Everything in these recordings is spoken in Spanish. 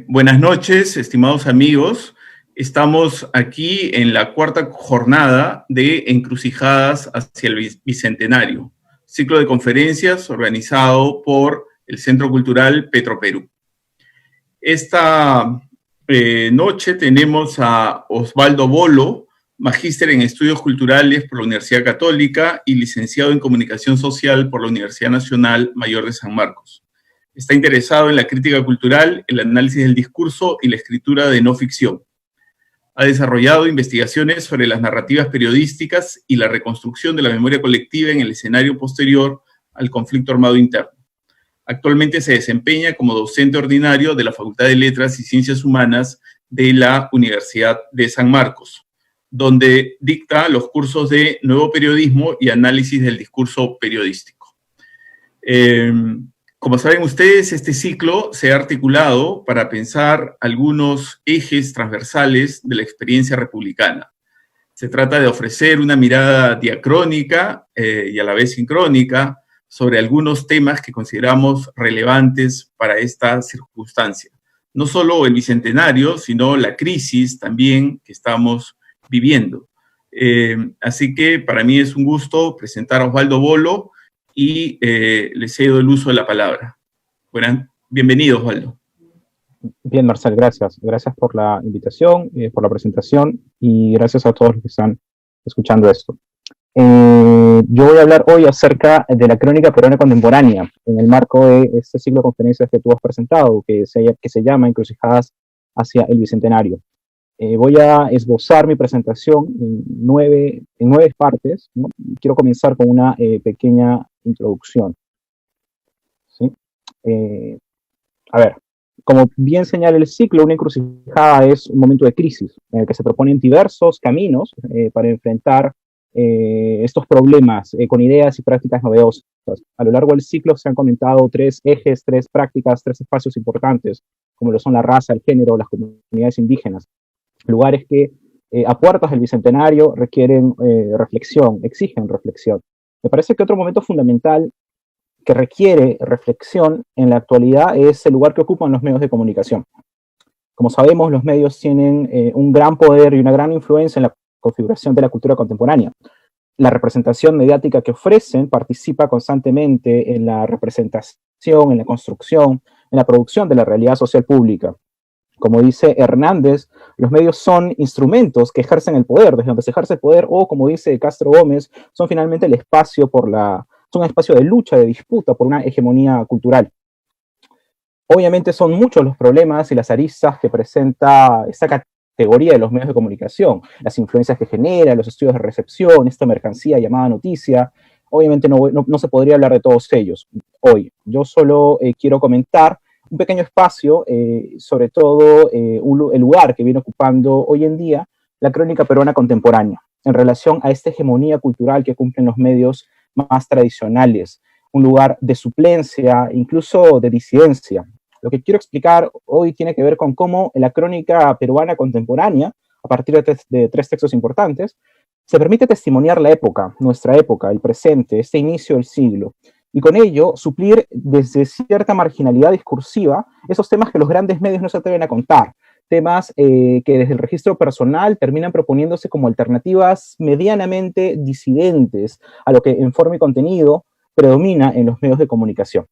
Buenas noches, estimados amigos. Estamos aquí en la cuarta jornada de Encrucijadas hacia el Bicentenario, ciclo de conferencias organizado por el Centro Cultural Petroperú. Esta noche tenemos a Osvaldo Bolo, magíster en Estudios Culturales por la Universidad Católica y licenciado en Comunicación Social por la Universidad Nacional Mayor de San Marcos. Está interesado en la crítica cultural, el análisis del discurso y la escritura de no ficción. Ha desarrollado investigaciones sobre las narrativas periodísticas y la reconstrucción de la memoria colectiva en el escenario posterior al conflicto armado interno. Actualmente se desempeña como docente ordinario de la Facultad de Letras y Ciencias Humanas de la Universidad de San Marcos, donde dicta los cursos de Nuevo Periodismo y Análisis del Discurso Periodístico. Como saben ustedes, este ciclo se ha articulado para pensar algunos ejes transversales de la experiencia republicana. Se trata de ofrecer una mirada diacrónica y a la vez sincrónica sobre algunos temas que consideramos relevantes para esta circunstancia. No solo el Bicentenario, sino la crisis también que estamos viviendo. Así que para mí es un gusto presentar a Osvaldo Bolo, y le cedo el uso de la palabra. Bienvenido, Osvaldo. Bien, Marcel, gracias. Gracias por la invitación, por la presentación, y gracias a todos los que están escuchando esto. Yo voy a hablar hoy acerca de la crónica peruana contemporánea, en el marco de este ciclo de conferencias que tú has presentado, que se llama Encrucijadas hacia el Bicentenario. Voy a esbozar mi presentación en nueve partes, ¿no? Quiero comenzar con una pequeña introducción. ¿Sí? A ver, como bien señala el ciclo, una encrucijada es un momento de crisis en el que se proponen diversos caminos para enfrentar estos problemas con ideas y prácticas novedosas. A lo largo del ciclo se han comentado tres ejes, tres prácticas, tres espacios importantes, como lo son la raza, el género, las comunidades indígenas. Lugares que a puertas del Bicentenario requieren reflexión, exigen reflexión. Me parece que otro momento fundamental que requiere reflexión en la actualidad es el lugar que ocupan los medios de comunicación. Como sabemos, los medios tienen un gran poder y una gran influencia en la configuración de la cultura contemporánea. La representación mediática que ofrecen participa constantemente en la representación, en la construcción, en la producción de la realidad social pública. Como dice Hernández, los medios son instrumentos que ejercen el poder, desde donde se ejerce el poder, o como dice Castro Gómez, son finalmente el espacio son un espacio de lucha, de disputa por una hegemonía cultural. Obviamente son muchos los problemas y las aristas que presenta esta categoría de los medios de comunicación, las influencias que genera, los estudios de recepción, esta mercancía llamada noticia. Obviamente no se podría hablar de todos ellos hoy. Yo solo quiero comentar un pequeño espacio, sobre todo el lugar que viene ocupando hoy en día la crónica peruana contemporánea, en relación a esta hegemonía cultural que cumplen los medios más tradicionales, un lugar de suplencia, incluso de disidencia. Lo que quiero explicar hoy tiene que ver con cómo la crónica peruana contemporánea, a partir de tres textos importantes, se permite testimoniar la época, nuestra época, el presente, este inicio del siglo, y con ello suplir desde cierta marginalidad discursiva esos temas que los grandes medios no se atreven a contar, temas que desde el registro personal terminan proponiéndose como alternativas medianamente disidentes a lo que en forma y contenido predomina en los medios de comunicación.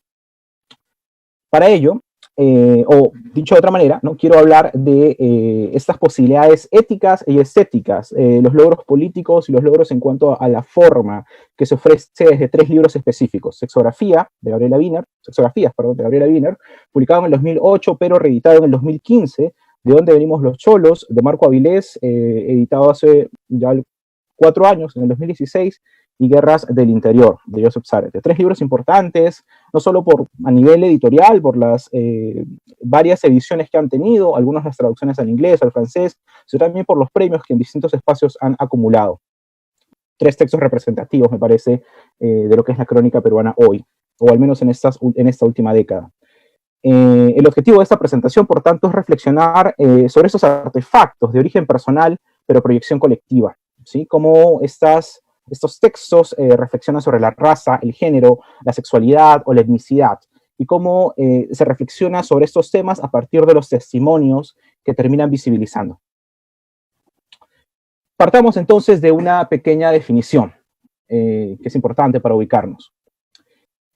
Para ello, o dicho de otra manera, ¿no? Quiero hablar de estas posibilidades éticas y estéticas, los logros políticos y los logros en cuanto a la forma que se ofrece desde tres libros específicos: Sexografías, de Gabriela Wiener, publicado en el 2008, pero reeditado en el 2015, De dónde venimos los cholos, de Marco Avilés, editado hace ya 4 años, en el 2016, y Guerras del Interior, de Joseph Zárate. Tres libros importantes, no solo a nivel editorial, por las varias ediciones que han tenido, algunas las traducciones al inglés, al francés, sino también por los premios que en distintos espacios han acumulado. Tres textos representativos, me parece, de lo que es la crónica peruana hoy, o al menos en esta última década. El objetivo de esta presentación, por tanto, es reflexionar sobre esos artefactos de origen personal, pero proyección colectiva, ¿sí? Cómo estos textos reflexionan sobre la raza, el género, la sexualidad o la etnicidad, y cómo se reflexiona sobre estos temas a partir de los testimonios que terminan visibilizando. Partamos entonces de una pequeña definición, que es importante para ubicarnos.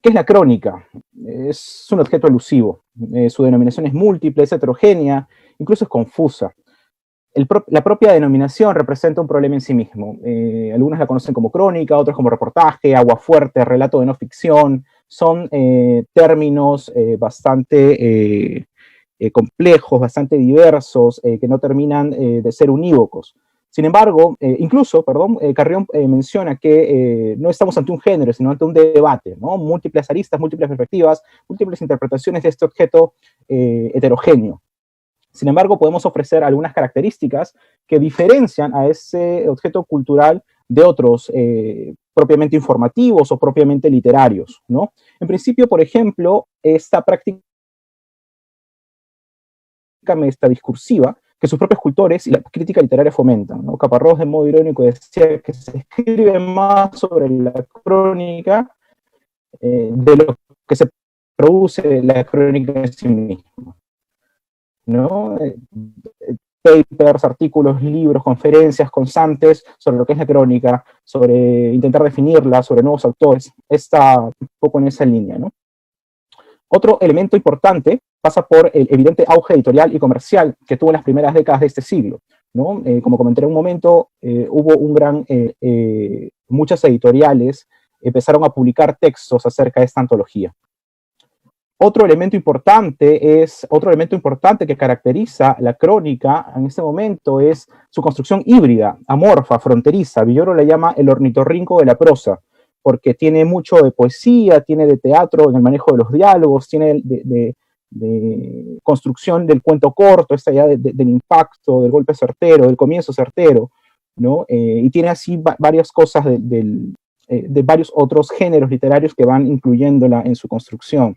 ¿Qué es la crónica? Es un objeto elusivo. Su denominación es múltiple, es heterogénea, incluso es confusa. La propia denominación representa un problema en sí mismo. Algunos la conocen como crónica, otros como reportaje, aguafuerte, relato de no ficción. Son términos bastante complejos, bastante diversos, que no terminan de ser unívocos. Sin embargo, Carrión menciona que no estamos ante un género, sino ante un debate, ¿no? Múltiples aristas, múltiples perspectivas, múltiples interpretaciones de este objeto heterogéneo. Sin embargo, podemos ofrecer algunas características que diferencian a ese objeto cultural de otros propiamente informativos o propiamente literarios, ¿no? En principio, por ejemplo, esta práctica discursiva que sus propios cultores y la crítica literaria fomentan, ¿no? Caparrós, de modo irónico, decía que se escribe más sobre la crónica de lo que se produce la crónica en sí misma, ¿no? Papers, artículos, libros, conferencias constantes sobre lo que es la crónica, sobre intentar definirla, sobre nuevos autores, está un poco en esa línea, ¿no? Otro elemento importante pasa por el evidente auge editorial y comercial que tuvo en las primeras décadas de este siglo, ¿no? Como comenté en un momento, hubo muchas editoriales empezaron a publicar textos acerca de esta antología. Otro elemento importante que caracteriza la crónica en este momento es su construcción híbrida, amorfa, fronteriza. Villoro la llama el ornitorrinco de la prosa, porque tiene mucho de poesía, tiene de teatro en el manejo de los diálogos, tiene de construcción del cuento corto, esta idea del impacto, del golpe certero, del comienzo certero, ¿no? Y tiene así varias cosas de varios otros géneros literarios que van incluyéndola en su construcción.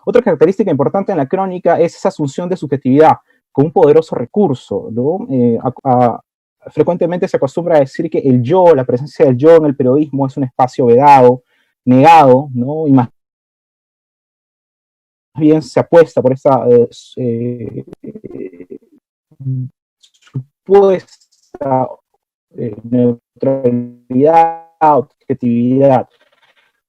Otra característica importante en la crónica es esa asunción de subjetividad como un poderoso recurso, ¿no? Frecuentemente se acostumbra a decir que el yo, la presencia del yo en el periodismo es un espacio vedado, negado, ¿no? Y más bien se apuesta por esa supuesta neutralidad, objetividad.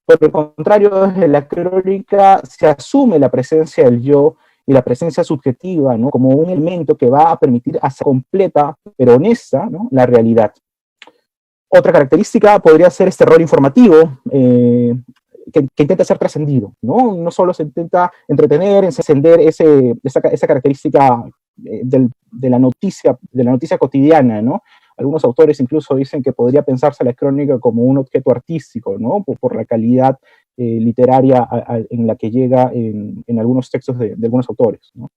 Por el contrario, desde la crónica se asume la presencia del yo y la presencia subjetiva, ¿no? Como un elemento que va a permitir hacer completa, pero honesta, ¿no? La realidad. Otra característica podría ser este rol informativo, que intenta ser trascendido, ¿no? No solo se intenta entretener, encender esa característica de la noticia cotidiana, ¿no? Algunos autores incluso dicen que podría pensarse la crónica como un objeto artístico, ¿no? Por la calidad literaria en la que llega en algunos textos de algunos autores, ¿no?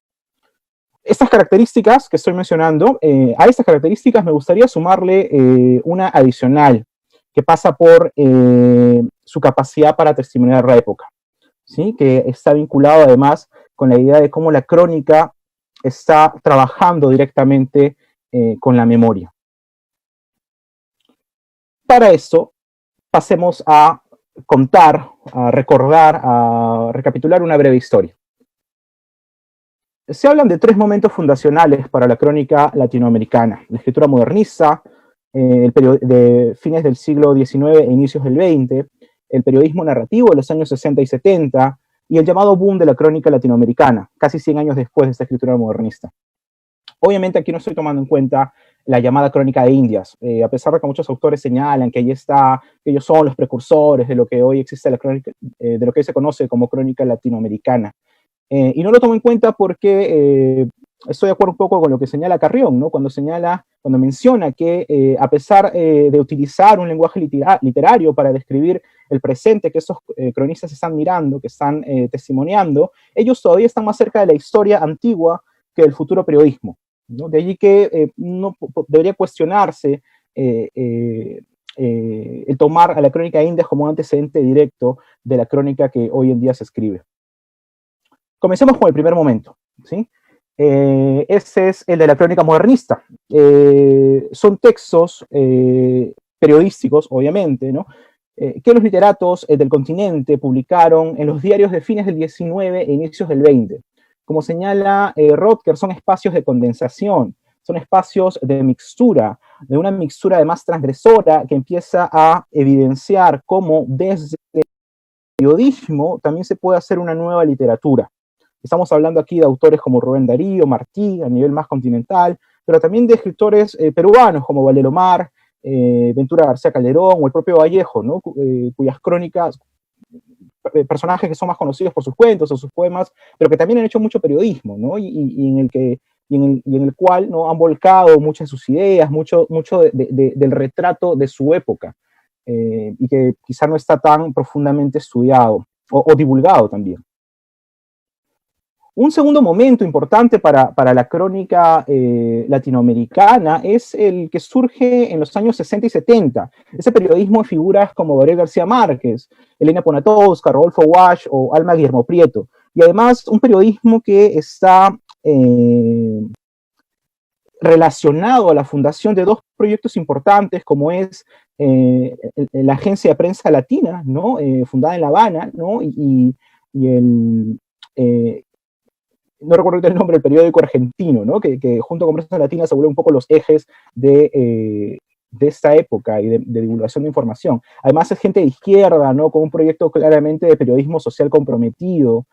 Estas características que estoy mencionando, a estas características me gustaría sumarle una adicional, que pasa por su capacidad para testimoniar la época, ¿sí? Que está vinculado además con la idea de cómo la crónica está trabajando directamente con la memoria. Para eso, pasemos a contar, a recordar, a recapitular una breve historia. Se hablan de tres momentos fundacionales para la crónica latinoamericana: la escritura modernista, de fines del siglo XIX e inicios del XX, el periodismo narrativo de los años 60 y 70, y el llamado boom de la crónica latinoamericana, casi 100 años después de esta escritura modernista. Obviamente aquí no estoy tomando en cuenta la llamada crónica de Indias, a pesar de que muchos autores señalan que que ellos son los precursores de lo que hoy existe la crónica, de lo que hoy se conoce como crónica latinoamericana. Y no lo tomo en cuenta porque estoy de acuerdo un poco con lo que señala Carrión, ¿no? Cuando menciona que a pesar de utilizar un lenguaje literario para describir el presente que estos cronistas están mirando, que están testimoniando, ellos todavía están más cerca de la historia antigua que del futuro periodismo, ¿no? De allí que no debería cuestionarse el tomar a la crónica de Indias como un antecedente directo de la crónica que hoy en día se escribe. Comencemos con el primer momento, ¿sí? Ese es el de la crónica modernista. Son textos periodísticos, obviamente, ¿no? que los literatos del continente publicaron en los diarios de fines del XIX e inicios del XX. Como señala Röttger, son espacios de condensación, son espacios de mixtura, de una mixtura además transgresora que empieza a evidenciar cómo desde el periodismo también se puede hacer una nueva literatura. Estamos hablando aquí de autores como Rubén Darío, Martí, a nivel más continental, pero también de escritores peruanos como Valdelomar, Ventura García Calderón o el propio Vallejo, ¿no? Cuyas crónicas, personajes que son más conocidos por sus cuentos o sus poemas, pero que también han hecho mucho periodismo, ¿no? Y en el cual, ¿no?, han volcado muchas de sus ideas, mucho del retrato de su época, y que quizá no está tan profundamente estudiado o divulgado también. Un segundo momento importante para la crónica latinoamericana es el que surge en los años 60 y 70. Ese periodismo de figuras como Gabriel García Márquez, Elena Poniatowska, Rodolfo Walsh o Alma Guillermo Prieto. Y además un periodismo que está relacionado a la fundación de dos proyectos importantes, como es la Agencia de Prensa Latina, ¿no? Fundada en La Habana, ¿no? y el... no recuerdo el nombre del periódico argentino, ¿no? que junto con Prensa Latina se vuelven un poco los ejes de esta época y de divulgación de información. Además es gente de izquierda, ¿no? Con un proyecto claramente de periodismo social comprometido.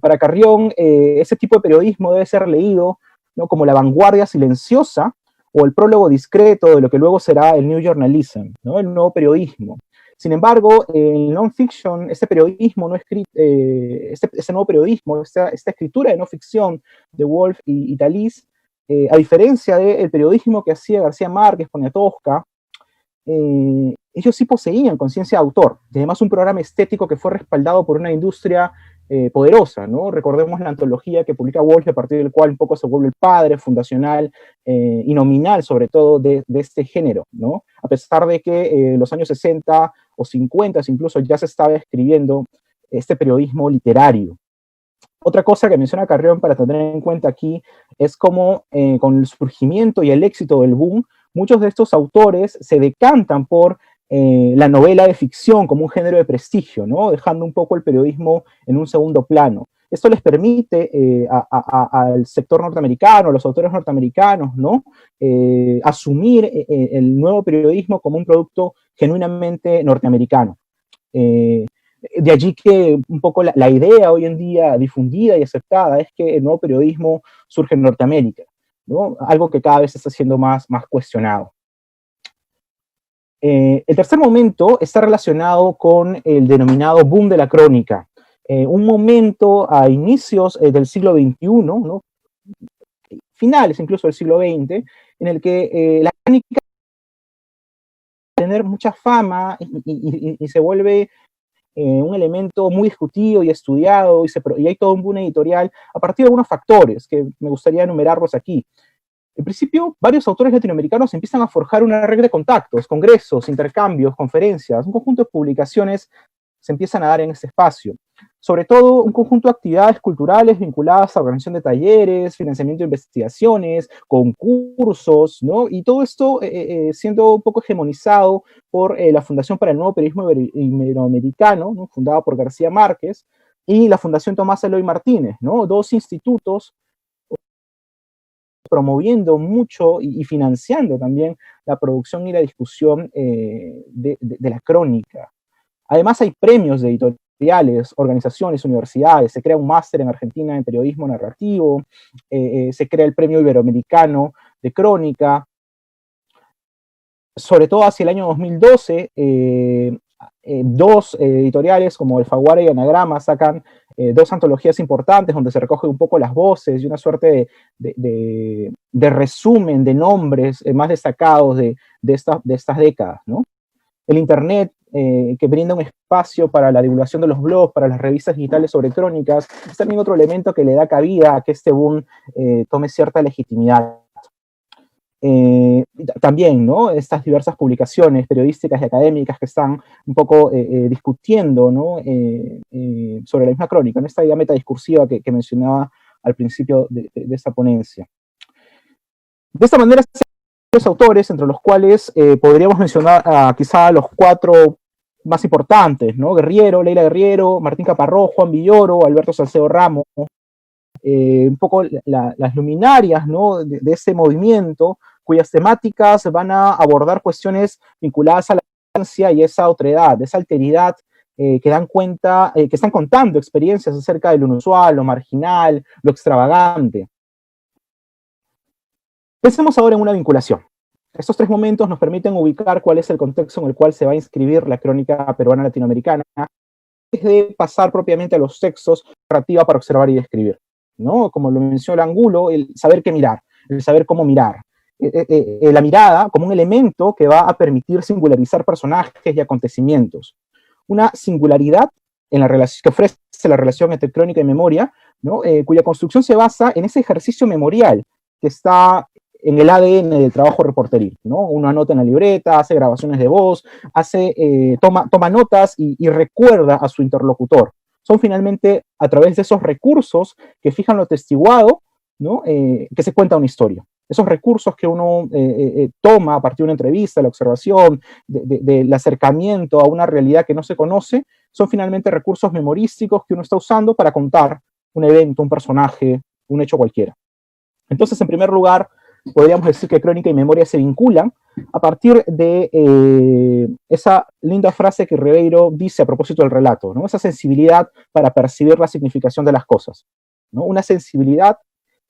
Para Carrión, ese tipo de periodismo debe ser leído, ¿no?, como la vanguardia silenciosa o el prólogo discreto de lo que luego será el New Journalism, ¿no?, el nuevo periodismo. Sin embargo, en non-fiction, este periodismo no escrito, este nuevo periodismo, esta escritura de no ficción de Woolf y Talís, a diferencia del periodismo que hacía García Márquez, Poniatowska, ellos sí poseían conciencia de autor, y además un programa estético que fue respaldado por una industria poderosa, ¿no? Recordemos la antología que publica Woolf, a partir del cual un poco se vuelve el padre fundacional y nominal, sobre todo, de este género, ¿no? A pesar de que en los años 60 o 50 incluso ya se estaba escribiendo este periodismo literario. Otra cosa que menciona Carrión para tener en cuenta aquí es cómo con el surgimiento y el éxito del boom, muchos de estos autores se decantan por la novela de ficción como un género de prestigio, ¿no? Dejando un poco el periodismo en un segundo plano. Esto les permite al sector norteamericano, a los autores norteamericanos, ¿no?, asumir el nuevo periodismo como un producto genuinamente norteamericano. De allí que un poco la idea hoy en día difundida y aceptada es que el nuevo periodismo surge en Norteamérica, ¿no? Algo que cada vez está siendo más cuestionado. El tercer momento está relacionado con el denominado boom de la crónica, un momento a inicios del siglo XXI, ¿no?, finales incluso del siglo XX, en el que la crónica tener mucha fama y se vuelve un elemento muy discutido y estudiado, y hay todo un boom editorial a partir de algunos factores que me gustaría enumerarlos aquí. En principio, varios autores latinoamericanos empiezan a forjar una red de contactos, congresos, intercambios, conferencias, un conjunto de publicaciones se empiezan a dar en este espacio. Sobre todo, un conjunto de actividades culturales vinculadas a organización de talleres, financiamiento de investigaciones, concursos, ¿no? Y todo esto siendo un poco hegemonizado por la Fundación para el Nuevo Periodismo Iberoamericano, ¿no?, fundada por García Márquez, y la Fundación Tomás Eloy Martínez, ¿no?, dos institutos promoviendo mucho y financiando también la producción y la discusión de la crónica. Además hay premios de editoriales, organizaciones, universidades, se crea un máster en Argentina en periodismo narrativo, se crea el premio iberoamericano de crónica. Sobre todo hacia el año 2012, dos editoriales como Alfaguara y Anagrama sacan dos antologías importantes donde se recogen un poco las voces y una suerte de resumen de nombres más destacados de estas décadas, ¿no? El Internet, que brinda un espacio para la divulgación de los blogs, para las revistas digitales sobre crónicas, es también otro elemento que le da cabida a que este boom tome cierta legitimidad. También, ¿no?, estas diversas publicaciones periodísticas y académicas que están un poco discutiendo, ¿no?, sobre la misma crónica, en esta idea metadiscursiva que mencionaba al principio de esta ponencia. De esta manera, los autores, entre los cuales podríamos mencionar quizá los cuatro más importantes, ¿no? Guerriero, Leila Guerriero, Martín Caparrós, Juan Villoro, Alberto Salcedo Ramos, un poco las luminarias, ¿no? de ese movimiento, cuyas temáticas van a abordar cuestiones vinculadas a la infancia y esa otredad, esa alteridad que dan cuenta, que están contando experiencias acerca de lo inusual, lo marginal, lo extravagante. Pensemos ahora en una vinculación. Estos tres momentos nos permiten ubicar cuál es el contexto en el cual se va a inscribir la crónica peruana latinoamericana, antes de pasar propiamente a los textos, narrativa para observar y describir, ¿no? Como lo mencionó Angulo, el saber qué mirar, el saber cómo mirar. La mirada como un elemento que va a permitir singularizar personajes y acontecimientos. Una singularidad en la relación, que ofrece la relación entre crónica y memoria, ¿no? Cuya construcción se basa en ese ejercicio memorial que está en el ADN del trabajo reporteril, ¿no? Uno anota en la libreta, hace grabaciones de voz, toma notas y recuerda a su interlocutor. Son finalmente a través de esos recursos que fijan lo testiguado, ¿no? Que se cuenta una historia. Esos recursos que uno toma a partir de una entrevista, de la observación, del acercamiento a una realidad que no se conoce, son finalmente recursos memorísticos que uno está usando para contar un evento, un personaje, un hecho cualquiera. Entonces, en primer lugar, podríamos decir que crónica y memoria se vinculan a partir de esa linda frase que Ribeiro dice a propósito del relato, ¿no? Esa sensibilidad para percibir la significación de las cosas, ¿no? Una sensibilidad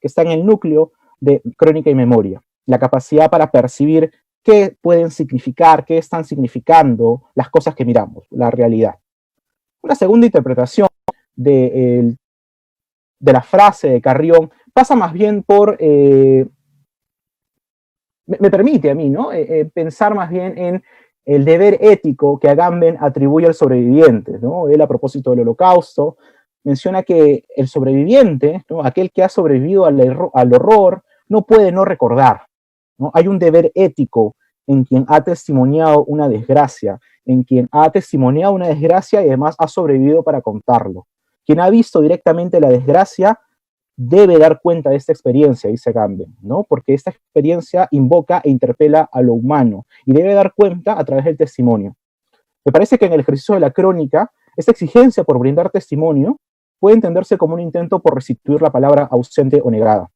que está en el núcleo de crónica y memoria, la capacidad para percibir qué pueden significar, qué están significando las cosas que miramos, la realidad. Una segunda interpretación de la frase de Carrión pasa más bien por... me permite a mí, ¿no? Pensar más bien en el deber ético que Agamben atribuye al sobreviviente, ¿no? Él, a propósito del Holocausto, menciona que el sobreviviente, ¿no? Aquel que ha sobrevivido al horror, no puede no recordar, ¿no? Hay un deber ético en quien ha testimoniado una desgracia, en quien ha testimoniado una desgracia y además ha sobrevivido para contarlo. Quien ha visto directamente la desgracia debe dar cuenta de esta experiencia, dice Agamben, ¿no? Porque esta experiencia invoca e interpela a lo humano y debe dar cuenta a través del testimonio. Me parece que en el ejercicio de la crónica, esta exigencia por brindar testimonio puede entenderse como un intento por restituir la palabra ausente o negada.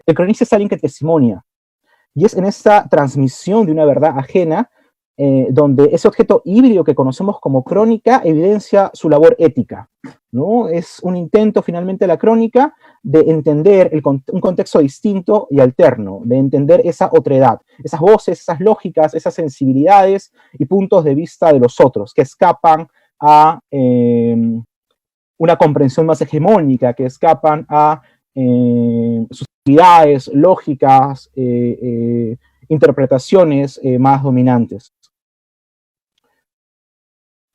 El cronista es alguien que testimonia, y es en esta transmisión de una verdad ajena donde ese objeto híbrido que conocemos como crónica evidencia su labor ética, ¿no? Es un intento finalmente de la crónica de entender un contexto distinto y alterno, de entender esa otredad, esas voces, esas lógicas, esas sensibilidades y puntos de vista de los otros que escapan a una comprensión más hegemónica, que escapan a sus actividades lógicas, interpretaciones más dominantes.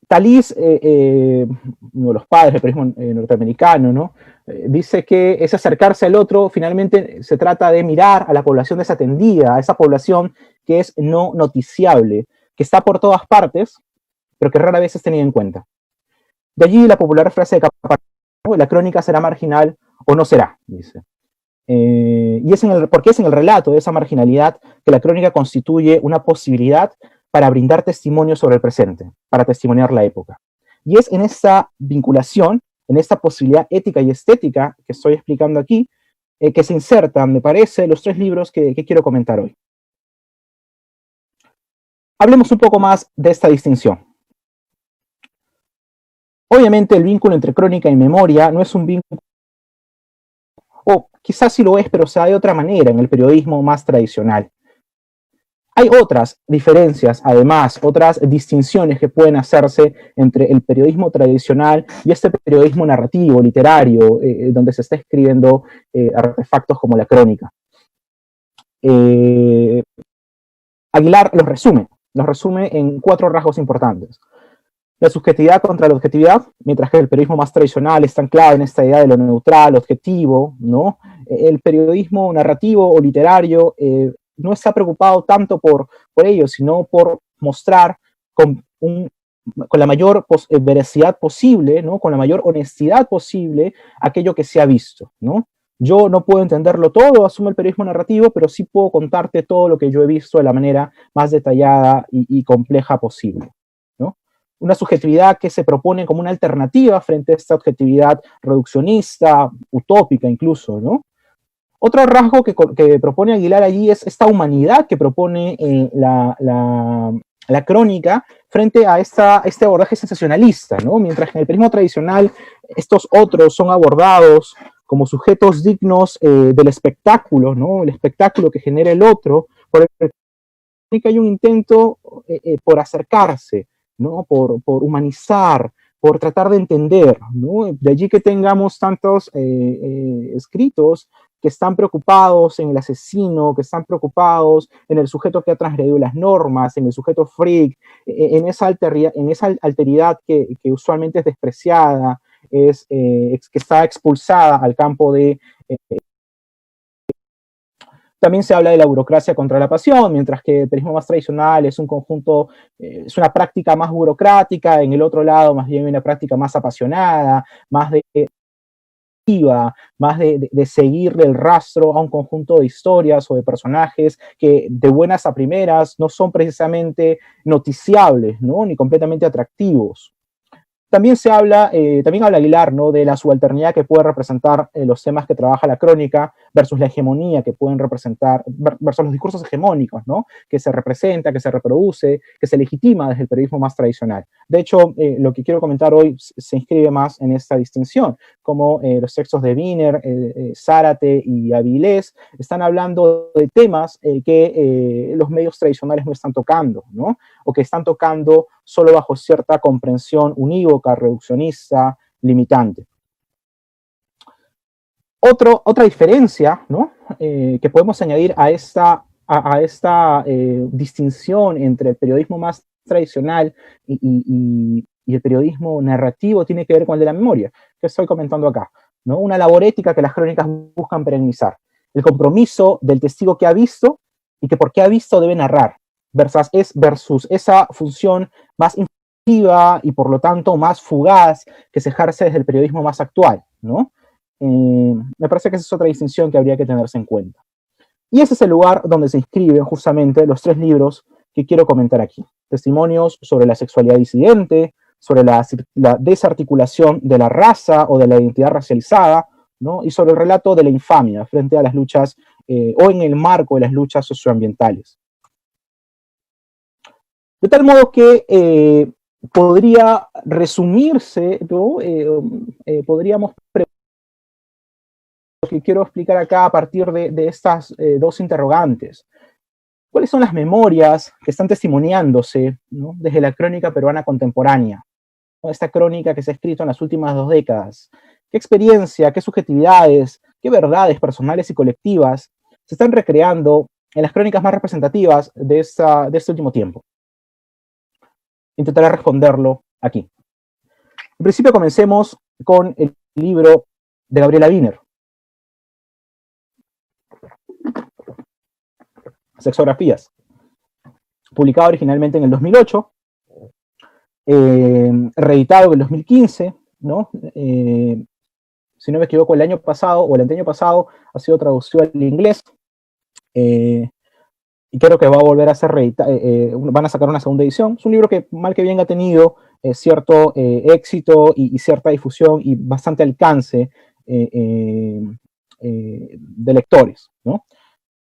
Talís, uno de los padres del periodismo norteamericano, ¿no? Dice que ese acercarse al otro finalmente se trata de mirar a la población desatendida, a esa población que es no noticiable, que está por todas partes, pero que rara vez es tenida en cuenta. De allí la popular frase de Caparrós, la crónica será marginal o no será, dice. Y porque es en el relato de esa marginalidad que la crónica constituye una posibilidad para brindar testimonio sobre el presente, para testimoniar la época. Y es en esa vinculación, en esta posibilidad ética y estética que estoy explicando aquí, que se insertan, me parece, los tres libros que quiero comentar hoy. Hablemos un poco más de esta distinción. Obviamente el vínculo entre crónica y memoria no es un vínculo, o quizás sí lo es, pero se da de otra manera en el periodismo más tradicional. Hay otras diferencias, además, otras distinciones que pueden hacerse entre el periodismo tradicional y este periodismo narrativo, literario, donde se está escribiendo artefactos como la crónica. Aguilar los resume en 4 rasgos importantes. La subjetividad contra la objetividad, mientras que el periodismo más tradicional está anclado en esta idea de lo neutral, objetivo, ¿no? El periodismo narrativo o literario no está preocupado tanto por ello, sino por mostrar con la mayor veracidad posible, ¿no? Con la mayor honestidad posible aquello que se ha visto, ¿no? Yo no puedo entenderlo todo, asumo el periodismo narrativo, pero sí puedo contarte todo lo que yo he visto de la manera más detallada y compleja posible, ¿no? una subjetividad que se propone como una alternativa frente a esta objetividad reduccionista, utópica incluso, ¿no? Otro rasgo que propone Aguilar allí es esta humanidad que propone la crónica frente a este abordaje sensacionalista, ¿no? Mientras que en el periodismo tradicional estos otros son abordados como sujetos dignos del espectáculo, ¿no? El espectáculo que genera el otro, por el que hay un intento por acercarse, ¿no? Por humanizar, por tratar de entender, ¿no? De allí que tengamos tantos escritos que están preocupados en el asesino, que están preocupados en el sujeto que ha transgredido las normas, en el sujeto freak, en esa alteridad que usualmente es despreciada, que está expulsada al campo de... También se habla de la burocracia contra la pasión, mientras que el periodismo más tradicional es un conjunto, es una práctica más burocrática, en el otro lado más bien una práctica más apasionada, más de seguirle el rastro a un conjunto de historias o de personajes que de buenas a primeras no son precisamente noticiables, ¿no? Ni completamente atractivos. También también habla Aguilar, ¿no? De la subalternidad que puede representar los temas que trabaja la crónica versus la hegemonía que pueden representar, versus los discursos hegemónicos, ¿no? Que se representa, que se reproduce, que se legitima desde el periodismo más tradicional. De hecho, lo que quiero comentar hoy se inscribe más en esta distinción, como los textos de Wiener, Zárate y Avilés están hablando de temas que los medios tradicionales no están tocando, ¿no? O que están tocando solo bajo cierta comprensión unívoca, reduccionista, limitante. Otra diferencia, ¿no? Que podemos añadir a esta distinción entre el periodismo más tradicional y el periodismo narrativo tiene que ver con el de la memoria, que estoy comentando acá, ¿no? Una labor ética que las crónicas buscan perennizar. El compromiso del testigo que ha visto y que por qué ha visto debe narrar, versus esa función más informativa y por lo tanto más fugaz que se ejerce desde el periodismo más actual, ¿no? Me parece que esa es otra distinción que habría que tenerse en cuenta. Y ese es el lugar donde se inscriben justamente los 3 libros que quiero comentar aquí. Testimonios sobre la sexualidad disidente, sobre la desarticulación de la raza o de la identidad racializada, ¿no? Y sobre el relato de la infamia frente a las luchas o en el marco de las luchas socioambientales. De tal modo que podría resumirse, ¿no? Podríamos lo que quiero explicar acá a partir de estas 2 interrogantes. ¿Cuáles son las memorias que están testimoniándose, ¿no? Desde la crónica peruana contemporánea? ¿No? Esta crónica que se ha escrito en las últimas 2 décadas. ¿Qué experiencia, qué subjetividades, qué verdades personales y colectivas se están recreando en las crónicas más representativas de este último tiempo? Intentaré responderlo aquí. En principio comencemos con el libro de Gabriela Wiener, Sexografías, publicado originalmente en el 2008, reeditado en el 2015, ¿no? Si no me equivoco, el año pasado o el anteaño pasado ha sido traducido al inglés, y creo que va a volver a ser reeditado, van a sacar una segunda edición. Es un libro que mal que bien ha tenido cierto éxito y cierta difusión y bastante alcance de lectores, ¿no?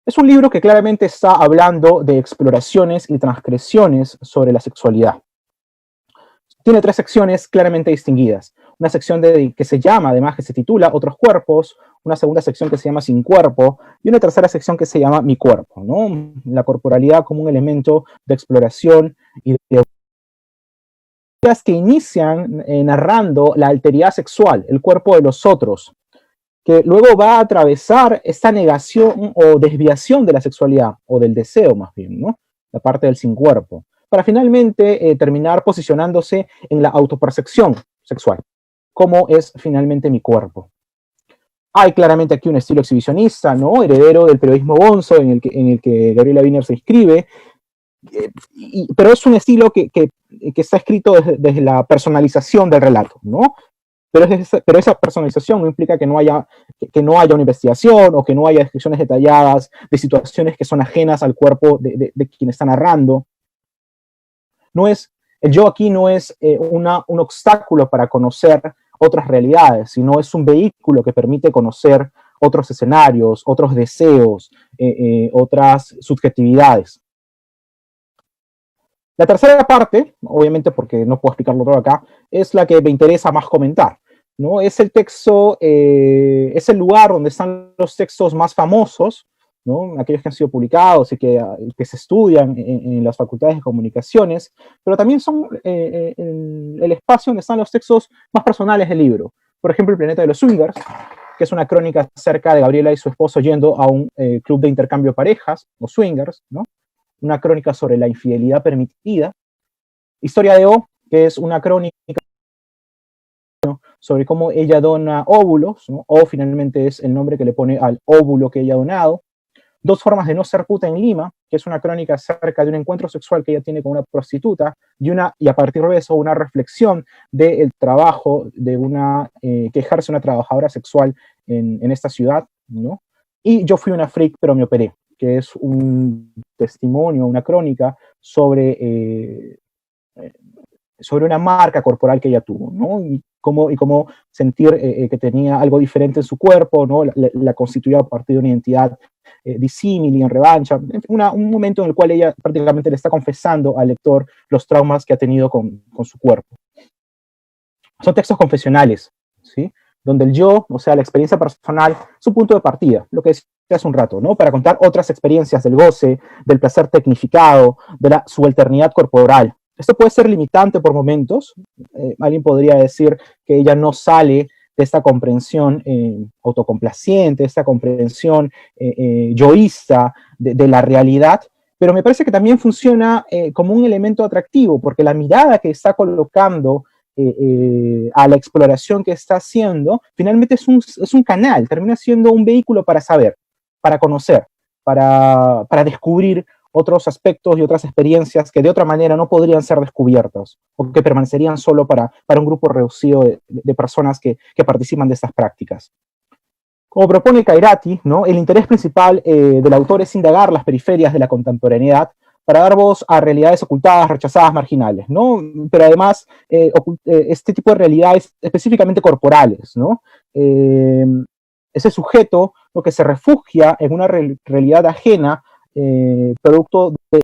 Es un libro que claramente está hablando de exploraciones y transgresiones sobre la sexualidad. Tiene 3 secciones claramente distinguidas. Una sección que se llama, además, que se titula Otros Cuerpos, una segunda sección que se llama Sin Cuerpo, y una tercera sección que se llama Mi Cuerpo, ¿no? La corporalidad como un elemento de exploración y de que inician narrando la alteridad sexual, el cuerpo de los otros, que luego va a atravesar esta negación o desviación de la sexualidad, o del deseo más bien, ¿no? La parte del sin cuerpo, para finalmente terminar posicionándose en la autopercepción sexual, cómo es finalmente mi cuerpo. Hay claramente aquí un estilo exhibicionista, ¿no? Heredero del periodismo bonzo en el que Gabriela Wiener se inscribe, pero es un estilo que está escrito desde la personalización del relato, ¿no? Pero esa personalización no implica que no haya una investigación o que no haya descripciones detalladas de situaciones que son ajenas al cuerpo de quien está narrando. No es El yo aquí no es un obstáculo para conocer otras realidades, sino es un vehículo que permite conocer otros escenarios, otros deseos, otras subjetividades. La tercera parte, obviamente porque no puedo explicarlo todo acá, es la que me interesa más comentar, ¿no? Es el texto, es el lugar donde están los textos más famosos, ¿no? Aquellos que han sido publicados y que se estudian en las facultades de comunicaciones, pero también son el espacio donde están los textos más personales del libro. Por ejemplo, El planeta de los swingers, que es una crónica acerca de Gabriela y su esposo yendo a un club de intercambio de parejas, o swingers, ¿no? Una crónica sobre la infidelidad permitida. Historia de O, que es una crónica sobre cómo ella dona óvulos, ¿no? O finalmente es el nombre que le pone al óvulo que ella ha donado. Dos formas de no ser puta en Lima, que es una crónica acerca de un encuentro sexual que ella tiene con una prostituta, y a partir de eso una reflexión del trabajo de que ejerce una trabajadora sexual en esta ciudad, ¿no? Y Yo fui una freak, pero me operé, que es un testimonio, una crónica sobre una marca corporal que ella tuvo, ¿no? Y cómo sentir que tenía algo diferente en su cuerpo, ¿no? La constituía a partir de una identidad disímil y en revancha, un momento en el cual ella prácticamente le está confesando al lector los traumas que ha tenido con su cuerpo. Son textos confesionales, ¿sí? Donde el yo, o sea, la experiencia personal, es un punto de partida, lo que decía hace un rato, ¿no? Para contar otras experiencias del goce, del placer tecnificado, de la subalternidad corporal. Esto puede ser limitante por momentos. Alguien podría decir que ella no sale de esta comprensión autocomplaciente, de esta comprensión yoísta de la realidad, pero me parece que también funciona como un elemento atractivo, porque la mirada que está colocando a la exploración que está haciendo, finalmente es un canal, termina siendo un vehículo para saber, para conocer, para descubrir otros aspectos y otras experiencias que de otra manera no podrían ser descubiertas o que permanecerían solo para un grupo reducido de personas que participan de estas prácticas. Como propone Khairati, ¿no? El interés principal del autor es indagar las periferias de la contemporaneidad para dar voz a realidades ocultadas, rechazadas, marginales, ¿no? Pero además, este tipo de realidades específicamente corporales, ¿no? Ese sujeto, lo que se refugia en una realidad ajena, producto de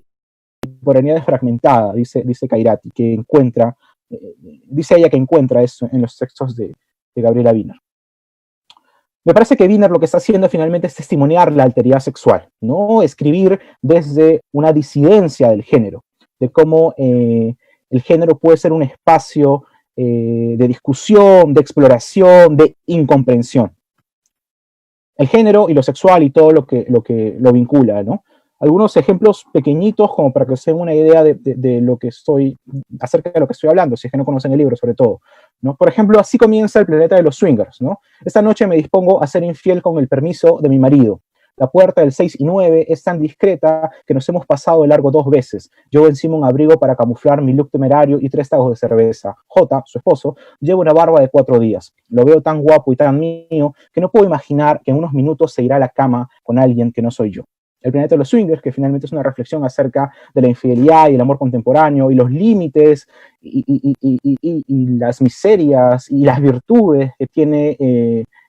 contemporaneidad fragmentada, dice Khairati, que encuentra, dice ella que encuentra eso en los textos de Gabriela Wiener. Me parece que Wiener lo que está haciendo finalmente es testimoniar la alteridad sexual, ¿no? Escribir desde una disidencia del género, de cómo el género puede ser un espacio de discusión, de exploración, de incomprensión. El género y lo sexual y todo lo que lo vincula, ¿no? Algunos ejemplos pequeñitos como para que se den una idea de lo que acerca de lo que estoy hablando, si es que no conocen el libro sobre todo, ¿no? Por ejemplo, así comienza El planeta de los swingers, ¿no? Esta noche me dispongo a ser infiel con el permiso de mi marido. La puerta del 6 y 9 es tan discreta que nos hemos pasado de largo 2 veces. Llevo encima un abrigo para camuflar mi look temerario y 3 tragos de cerveza. J, su esposo, lleva una barba de 4 días. Lo veo tan guapo y tan mío que no puedo imaginar que en unos minutos se irá a la cama con alguien que no soy yo. El planeta de los swingers, que finalmente es una reflexión acerca de la infidelidad y el amor contemporáneo y los límites y las miserias y las virtudes que tiene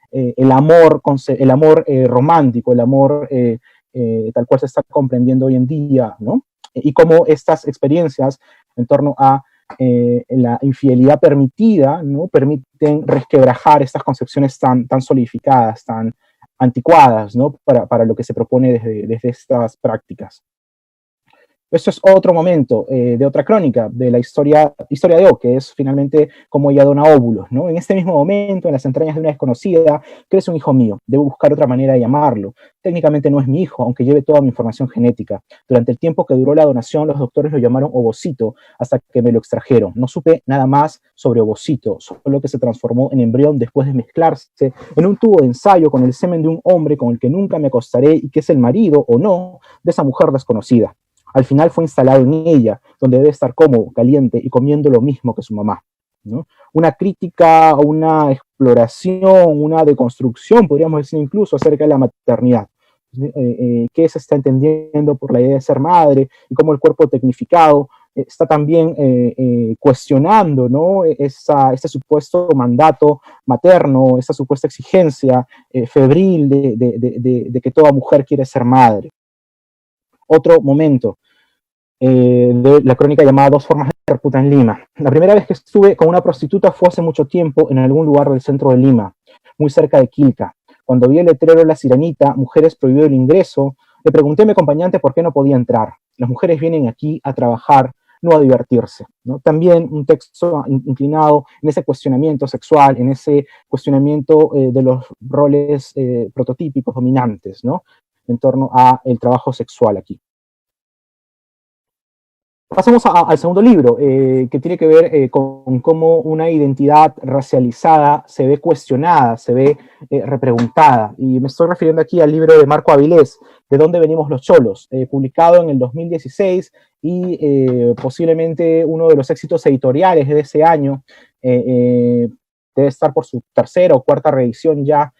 el amor romántico, el amor tal cual se está comprendiendo hoy en día, ¿no? Y cómo estas experiencias en torno a la infidelidad permitida, ¿no? Permiten resquebrajar estas concepciones tan solidificadas, tan anticuadas, ¿no? Para lo que se propone desde estas prácticas. Esto es otro momento de otra crónica, de la historia de O, que es finalmente como ella dona óvulos, ¿no? En este mismo momento, en las entrañas de una desconocida, crece un hijo mío. Debo buscar otra manera de llamarlo. Técnicamente no es mi hijo, aunque lleve toda mi información genética. Durante el tiempo que duró la donación, los doctores lo llamaron ovocito, hasta que me lo extrajeron. No supe nada más sobre ovocito, solo que se transformó en embrión después de mezclarse en un tubo de ensayo con el semen de un hombre con el que nunca me acostaré y que es el marido, o no, de esa mujer desconocida. Al final fue instalado en ella, donde debe estar cómodo, caliente y comiendo lo mismo que su mamá, ¿no? Una crítica, una exploración, una deconstrucción, podríamos decir incluso, acerca de la maternidad. ¿Qué se está entendiendo por la idea de ser madre y cómo el cuerpo tecnificado está también cuestionando, ¿no?, este supuesto mandato materno, esta supuesta exigencia febril de que toda mujer quiere ser madre. Otro momento de la crónica llamada Dos formas de ser puta en Lima. La primera vez que estuve con una prostituta fue hace mucho tiempo en algún lugar del centro de Lima, muy cerca de Quilca. Cuando vi el letrero La Sirenita, mujeres prohibido el ingreso, le pregunté a mi acompañante por qué no podía entrar. Las mujeres vienen aquí a trabajar, no a divertirse, ¿no? También un texto inclinado en ese cuestionamiento sexual, en ese cuestionamiento de los roles prototípicos dominantes, ¿no?, en torno al trabajo sexual aquí. Pasamos al segundo libro, que tiene que ver con cómo una identidad racializada se ve cuestionada, se ve repreguntada. Y me estoy refiriendo aquí al libro de Marco Avilés, ¿De dónde venimos los cholos?, publicado en el 2016 y posiblemente uno de los éxitos editoriales de ese año. Debe estar por su tercera o cuarta reedición ya.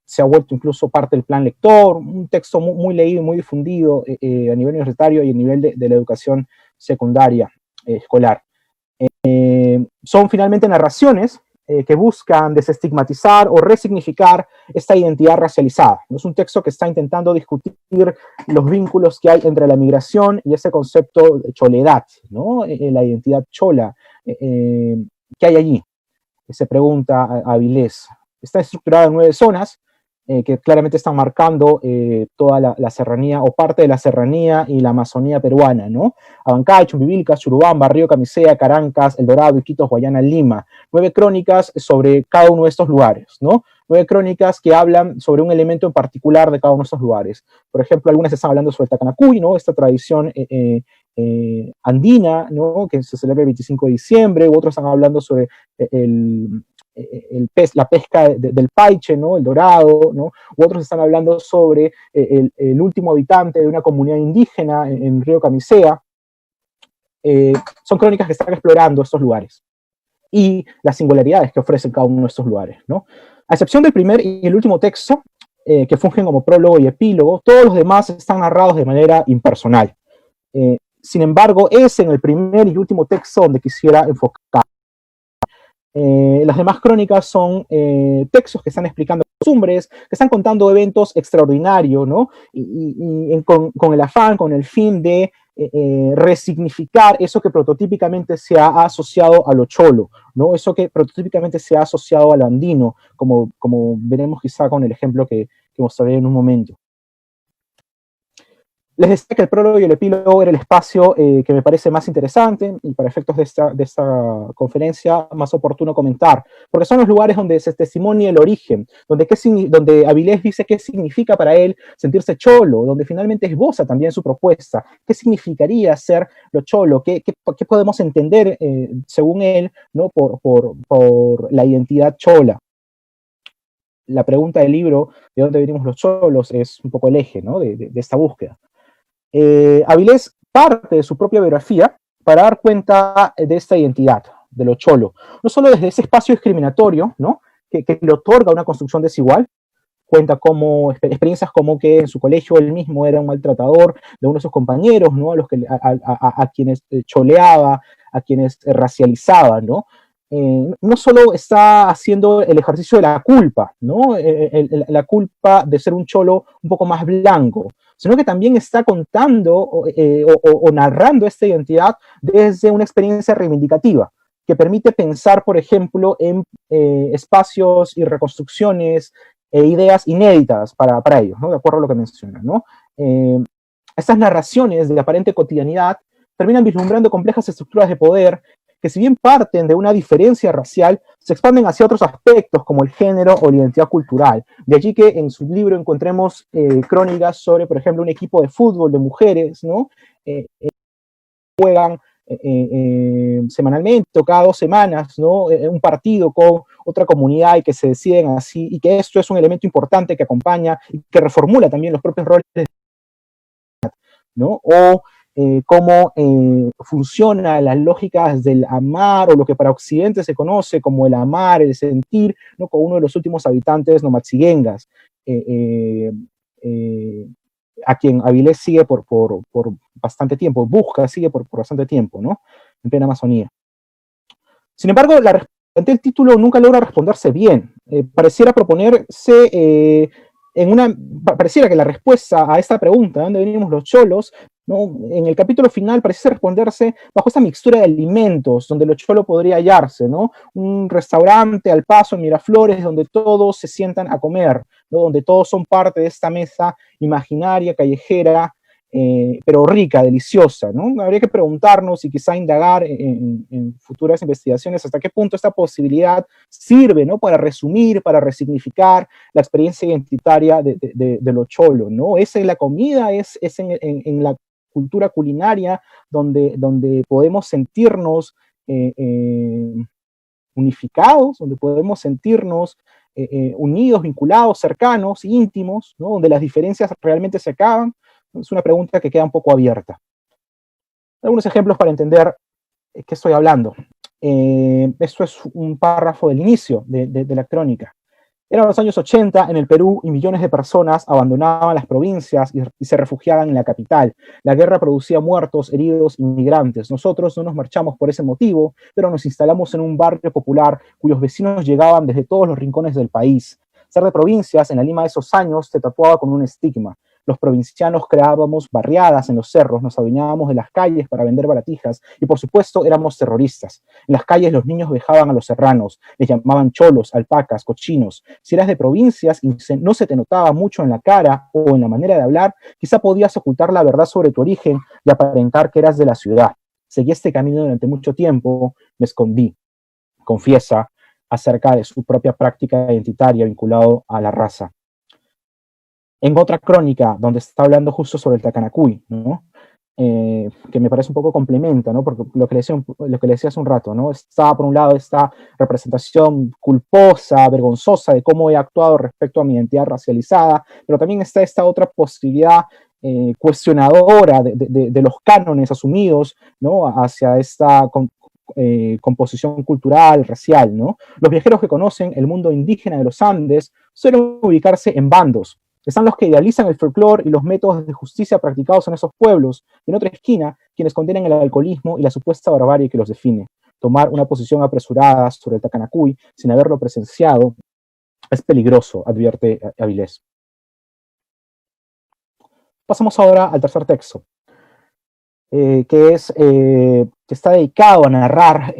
Se ha vuelto incluso parte del plan lector, un texto muy leído y muy difundido a nivel universitario y a nivel de la educación secundaria escolar. Son finalmente narraciones que buscan desestigmatizar o resignificar esta identidad racializada. Es un texto que está intentando discutir los vínculos que hay entre la migración y ese concepto de choledad, ¿no?, la identidad chola. ¿Qué hay allí?, se pregunta a Avilés. Está estructurada en 9 zonas, que claramente están marcando toda la serranía o parte de la serranía y la Amazonía peruana, ¿no? Abancay, Chumbivilcas, Churubamba, Río Camisea, Carancas, El Dorado, Iquitos, Guayana, Lima. 9 crónicas sobre cada uno de estos lugares, ¿no? 9 crónicas que hablan sobre un elemento en particular de cada uno de estos lugares. Por ejemplo, algunas están hablando sobre el Tacanacuy, ¿no?, esta tradición andina, ¿no?, que se celebra el 25 de diciembre, u otros están hablando sobre la pesca del paiche, ¿no?, el dorado, ¿no?, u otros están hablando sobre el último habitante de una comunidad indígena en Río Camisea. Son crónicas que están explorando estos lugares y las singularidades que ofrecen cada uno de estos lugares, ¿no? A excepción del primer y el último texto, que fungen como prólogo y epílogo, todos los demás están narrados de manera impersonal. Sin embargo, es en el primer y último texto donde quisiera enfocar. Las demás crónicas son textos que están explicando costumbres, que están contando eventos extraordinarios, ¿no? Con el afán, con el fin de resignificar eso que prototípicamente se ha asociado a lo cholo, ¿no? Eso que prototípicamente se ha asociado al andino, como veremos quizá con el ejemplo que mostraré en un momento. Les decía que el prólogo y el epílogo era el espacio que me parece más interesante y para efectos de esta conferencia más oportuno comentar, porque son los lugares donde se testimonia el origen, donde Avilés dice qué significa para él sentirse cholo, donde finalmente esboza también su propuesta, qué significaría ser lo cholo, qué podemos entender según él, ¿no?, por la identidad chola. La pregunta del libro, ¿de dónde venimos los cholos?, es un poco el eje, ¿no?, de esta búsqueda. Avilés parte de su propia biografía para dar cuenta de esta identidad, de lo cholo, no solo desde ese espacio discriminatorio, ¿no?, que le otorga una construcción desigual. Cuenta experiencias como que en su colegio él mismo era un maltratador de uno de sus compañeros, ¿no?, a quienes choleaba, a quienes racializaba, ¿no? No solo está haciendo el ejercicio de la culpa, ¿no?, la culpa de ser un cholo un poco más blanco, sino que también está contando o narrando esta identidad desde una experiencia reivindicativa, que permite pensar, por ejemplo, en espacios y reconstrucciones e ideas inéditas para ellos, ¿no?, de acuerdo a lo que menciona, ¿no? Estas narraciones de la aparente cotidianidad terminan vislumbrando complejas estructuras de poder que, si bien parten de una diferencia racial, se expanden hacia otros aspectos como el género o la identidad cultural. De allí que en su libro encontremos crónicas sobre, por ejemplo, un equipo de fútbol de mujeres, ¿no?, juegan semanalmente o cada 2 semanas, ¿no?, un partido con otra comunidad y que se deciden así, y que esto es un elemento importante que acompaña y que reformula también los propios roles, ¿no? O cómo funcionan las lógicas del amar, o lo que para Occidente se conoce como el amar, el sentir, ¿no?, con uno de los últimos habitantes nomaxigengas, a quien Avilés sigue por bastante tiempo, sigue por bastante tiempo, ¿no? En plena Amazonía. Sin embargo, el título nunca logra responderse bien. Pareciera que la respuesta a esta pregunta, ¿de dónde venimos los cholos?, ¿no? En el capítulo final parece responderse bajo esta mixtura de alimentos, donde lo cholo podría hallarse, ¿no? Un restaurante al paso en Miraflores, donde todos se sientan a comer, ¿no? Donde todos son parte de esta mesa imaginaria, callejera, pero rica, deliciosa, ¿no? Habría que preguntarnos y quizá indagar en futuras investigaciones hasta qué punto esta posibilidad sirve, ¿no? Para resumir, para resignificar la experiencia identitaria de lo cholo, ¿no? Es en la comida, es en la cultura culinaria donde podemos sentirnos unificados, donde podemos sentirnos unidos, vinculados, cercanos, íntimos, ¿no? Donde las diferencias realmente se acaban. Es una pregunta que queda un poco abierta. Algunos ejemplos para entender qué estoy hablando. Esto es un párrafo del inicio de la crónica. Eran los años 80 en el Perú y millones de personas abandonaban las provincias y se refugiaban en la capital. La guerra producía muertos, heridos, inmigrantes. Nosotros no nos marchamos por ese motivo, pero nos instalamos en un barrio popular cuyos vecinos llegaban desde todos los rincones del país. Ser de provincias en la Lima de esos años te tatuaba con un estigma. Los provincianos creábamos barriadas en los cerros, nos adueñábamos de las calles para vender baratijas y, por supuesto, éramos terroristas. En las calles los niños vejaban a los serranos, les llamaban cholos, alpacas, cochinos. Si eras de provincias y no se te notaba mucho en la cara o en la manera de hablar, quizá podías ocultar la verdad sobre tu origen y aparentar que eras de la ciudad. Seguí este camino durante mucho tiempo, me escondí. Confiesa acerca de su propia práctica identitaria vinculado a la raza. En otra crónica, donde está hablando justo sobre el Tacanacuy, ¿no? Que me parece un poco complementa, ¿no? Porque lo que le decía hace un rato, ¿no? Está, por un lado, esta representación culposa, vergonzosa de cómo he actuado respecto a mi identidad racializada, pero también está esta otra posibilidad cuestionadora de los cánones asumidos, ¿no? Hacia esta composición cultural, racial, ¿no? Los viajeros que conocen el mundo indígena de los Andes suelen ubicarse en bandos. Están los que idealizan el folclore y los métodos de justicia practicados en esos pueblos, y en otra esquina, quienes condenan el alcoholismo y la supuesta barbarie que los define. Tomar una posición apresurada sobre el Tacanacuy sin haberlo presenciado es peligroso, advierte Avilés. Pasamos ahora al tercer texto, que está dedicado a narrar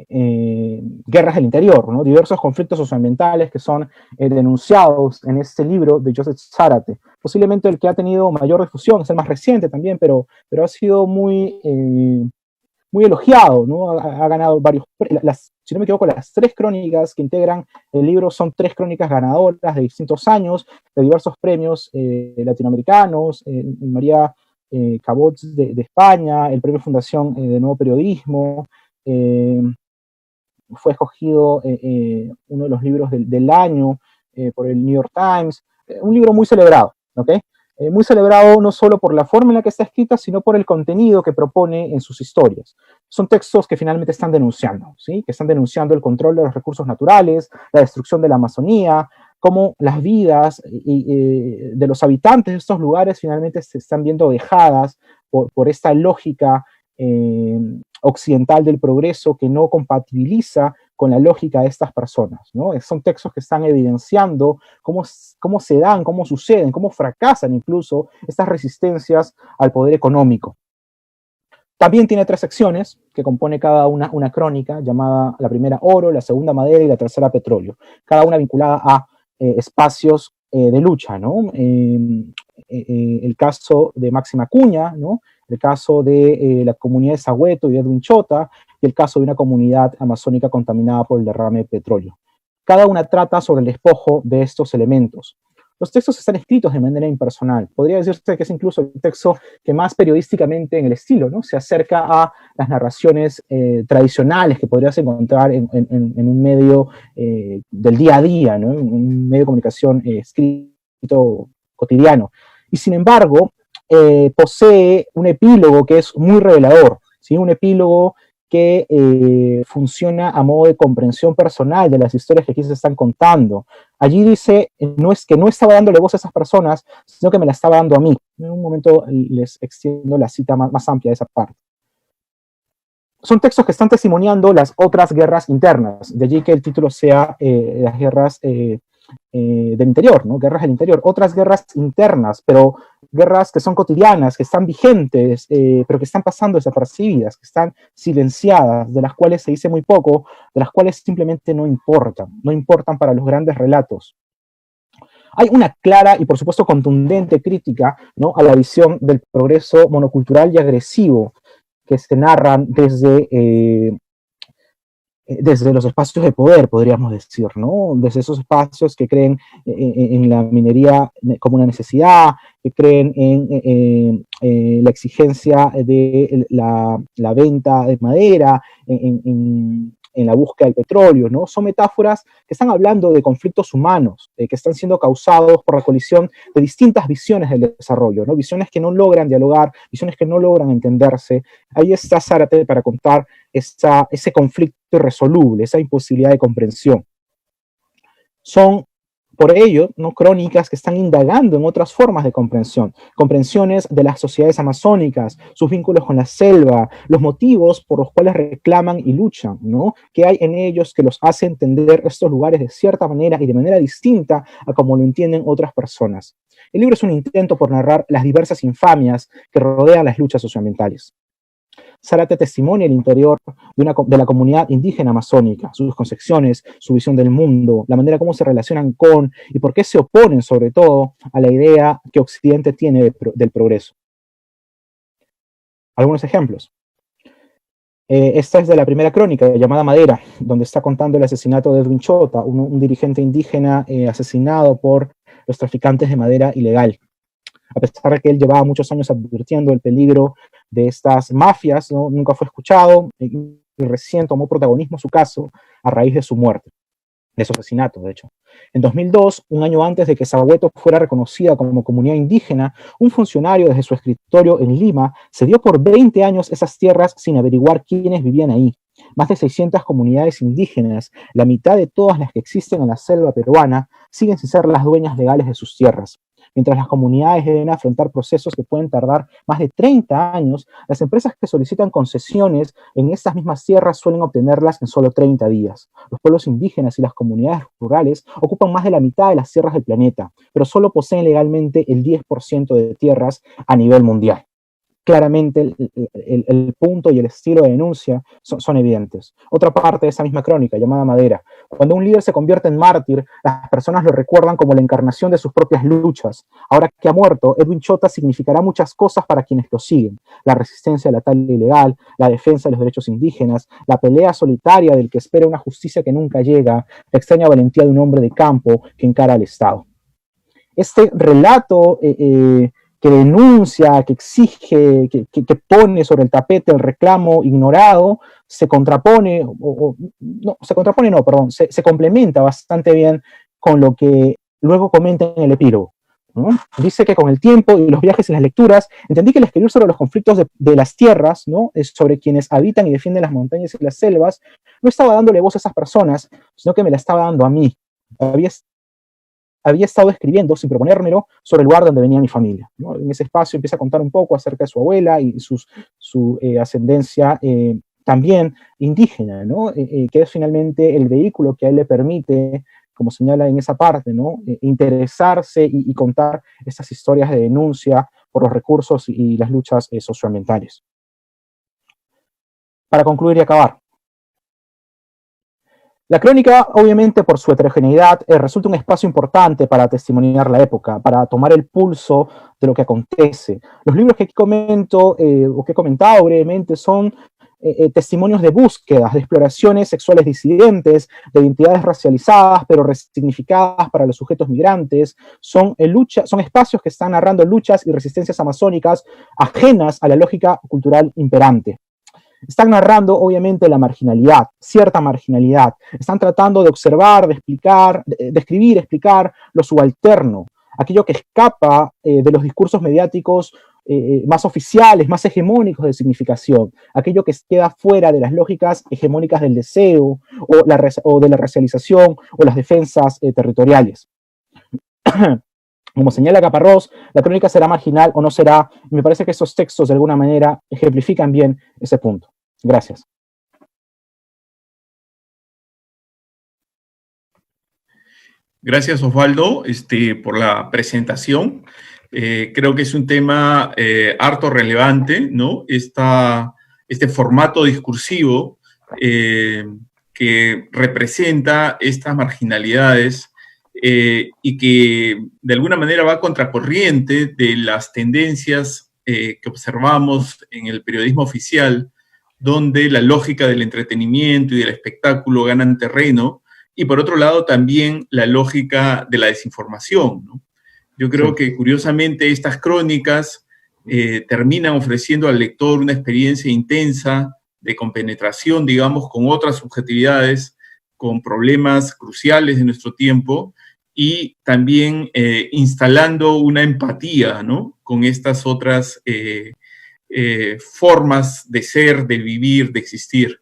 guerras del interior, ¿no? Diversos conflictos socioambientales que son denunciados en este libro de Joseph Zárate. Posiblemente el que ha tenido mayor difusión, es el más reciente también, pero ha sido muy elogiado, ¿no? Ha ganado varios, si no me equivoco, las 3 crónicas que integran el libro son 3 crónicas ganadoras de distintos años, de diversos premios latinoamericanos, María Cabot de España, el Premio Fundación de Nuevo Periodismo, fue escogido uno de los libros del año por el New York Times, un libro muy celebrado, ¿ok? Muy celebrado no solo por la forma en la que está escrita, sino por el contenido que propone en sus historias. Son textos que finalmente están denunciando, ¿sí? Que están denunciando el control de los recursos naturales, la destrucción de la Amazonía, cómo las vidas de los habitantes de estos lugares finalmente se están viendo dejadas por esta lógica occidental del progreso que no compatibiliza con la lógica de estas personas, ¿no? Son textos que están evidenciando cómo se dan, cómo suceden, cómo fracasan incluso estas resistencias al poder económico. También tiene 3 secciones que compone cada una crónica, llamada la primera oro, la segunda madera y la tercera petróleo, cada una vinculada a espacios de lucha, ¿no? El caso de Máxima Acuña, ¿no? El caso de la comunidad de Sagüeto y Edwin Chota, y el caso de una comunidad amazónica contaminada por el derrame de petróleo. Cada una trata sobre el despojo de estos elementos. Los textos están escritos de manera impersonal. Podría decirse que es incluso el texto que más periodísticamente en el estilo, ¿no? Se acerca a las narraciones tradicionales que podrías encontrar en un medio del día a día, ¿no? En un medio de comunicación escrito cotidiano. Y sin embargo, posee un epílogo que es muy revelador, ¿sí? Un epílogo que funciona a modo de comprensión personal de las historias que aquí se están contando. Allí dice, no es que no estaba dándole voz a esas personas, sino que me la estaba dando a mí. En un momento les extiendo la cita más amplia de esa parte. Son textos que están testimoniando las otras guerras internas, de allí que el título sea las guerras del interior, ¿no? Guerras del interior, otras guerras internas, pero guerras que son cotidianas, que están vigentes, pero que están pasando desapercibidas, que están silenciadas, de las cuales se dice muy poco, de las cuales simplemente no importan para los grandes relatos. Hay una clara y por supuesto contundente crítica, ¿no?, a la visión del progreso monocultural y agresivo que se narran desde los espacios de poder, podríamos decir, ¿no? Desde esos espacios que creen en la minería como una necesidad, que creen en la exigencia de la venta de madera, en la búsqueda del petróleo, ¿no? Son metáforas que están hablando de conflictos humanos, que están siendo causados por la colisión de distintas visiones del desarrollo, ¿no? Visiones que no logran dialogar, visiones que no logran entenderse. Ahí está Zárate para contar ese conflicto irresoluble, esa imposibilidad de comprensión. Son, por ello, ¿no?, crónicas que están indagando en otras formas de comprensión, comprensiones de las sociedades amazónicas, sus vínculos con la selva, los motivos por los cuales reclaman y luchan, ¿no? ¿Qué hay en ellos que los hace entender estos lugares de cierta manera y de manera distinta a como lo entienden otras personas? El libro es un intento por narrar las diversas infamias que rodean las luchas socioambientales. Zárate testimonia el interior de la comunidad indígena amazónica, sus concepciones, su visión del mundo, la manera como se relacionan con y por qué se oponen sobre todo a la idea que Occidente tiene del progreso. Algunos ejemplos. Esta es de la primera crónica, llamada Madera, donde está contando el asesinato de Edwin Chota, un dirigente indígena asesinado por los traficantes de madera ilegal. A pesar de que él llevaba muchos años advirtiendo el peligro de estas mafias, ¿no?, nunca fue escuchado y recién tomó protagonismo su caso a raíz de su muerte, de su asesinato, de hecho. En 2002, un año antes de que Sabahueto fuera reconocida como comunidad indígena, un funcionario desde su escritorio en Lima cedió por 20 años esas tierras sin averiguar quiénes vivían ahí. Más de 600 comunidades indígenas, la mitad de todas las que existen en la selva peruana, siguen sin ser las dueñas legales de sus tierras. Mientras las comunidades deben afrontar procesos que pueden tardar más de 30 años, las empresas que solicitan concesiones en estas mismas tierras suelen obtenerlas en solo 30 días. Los pueblos indígenas y las comunidades rurales ocupan más de la mitad de las tierras del planeta, pero solo poseen legalmente el 10% de tierras a nivel mundial. Claramente el punto y el estilo de denuncia son evidentes. Otra parte de esa misma crónica, llamada Madera. Cuando un líder se convierte en mártir, las personas lo recuerdan como la encarnación de sus propias luchas. Ahora que ha muerto, Edwin Chota significará muchas cosas para quienes lo siguen. La resistencia a la tala ilegal, la defensa de los derechos indígenas, la pelea solitaria del que espera una justicia que nunca llega, la extraña valentía de un hombre de campo que encara al Estado. Este relato que denuncia, que exige, que pone sobre el tapete el reclamo ignorado, se complementa bastante bien con lo que luego comenta en el epílogo, ¿no? Dice que con el tiempo y los viajes y las lecturas, entendí que el escribir sobre los conflictos de las tierras, ¿no?, sobre quienes habitan y defienden las montañas y las selvas, no estaba dándole voz a esas personas, sino que me la estaba dando a mí. Había estado escribiendo, sin proponérmelo, sobre el lugar donde venía mi familia, ¿no? En ese espacio empieza a contar un poco acerca de su abuela y su ascendencia también indígena, ¿no? Que es finalmente el vehículo que a él le permite, como señala en esa parte, ¿no?, interesarse y contar estas historias de denuncia por los recursos y las luchas socioambientales. Para concluir y acabar, la crónica, obviamente, por su heterogeneidad, resulta un espacio importante para testimoniar la época, para tomar el pulso de lo que acontece. Los libros que aquí comento, o que he comentado brevemente, son testimonios de búsquedas, de exploraciones sexuales disidentes, de identidades racializadas, pero resignificadas para los sujetos migrantes. Son espacios que están narrando luchas y resistencias amazónicas ajenas a la lógica cultural imperante. Están narrando, obviamente, la marginalidad, cierta marginalidad. Están tratando de observar, de explicar, de escribir, explicar lo subalterno, aquello que escapa de los discursos mediáticos más oficiales, más hegemónicos de significación, aquello que queda fuera de las lógicas hegemónicas del deseo o de la racialización o las defensas territoriales. Como señala Caparrós, la crónica será marginal o no será, y me parece que esos textos de alguna manera ejemplifican bien ese punto. Gracias. Gracias, Osvaldo, por la presentación. Creo que es un tema harto relevante, ¿no? Este formato discursivo que representa estas marginalidades y que de alguna manera va contracorriente de las tendencias que observamos en el periodismo oficial, donde la lógica del entretenimiento y del espectáculo ganan terreno, y por otro lado también la lógica de la desinformación, ¿no? Yo creo que curiosamente estas crónicas terminan ofreciendo al lector una experiencia intensa de compenetración, digamos, con otras subjetividades, con problemas cruciales de nuestro tiempo, y también instalando una empatía, ¿no?, con estas otras formas de ser, de vivir, de existir.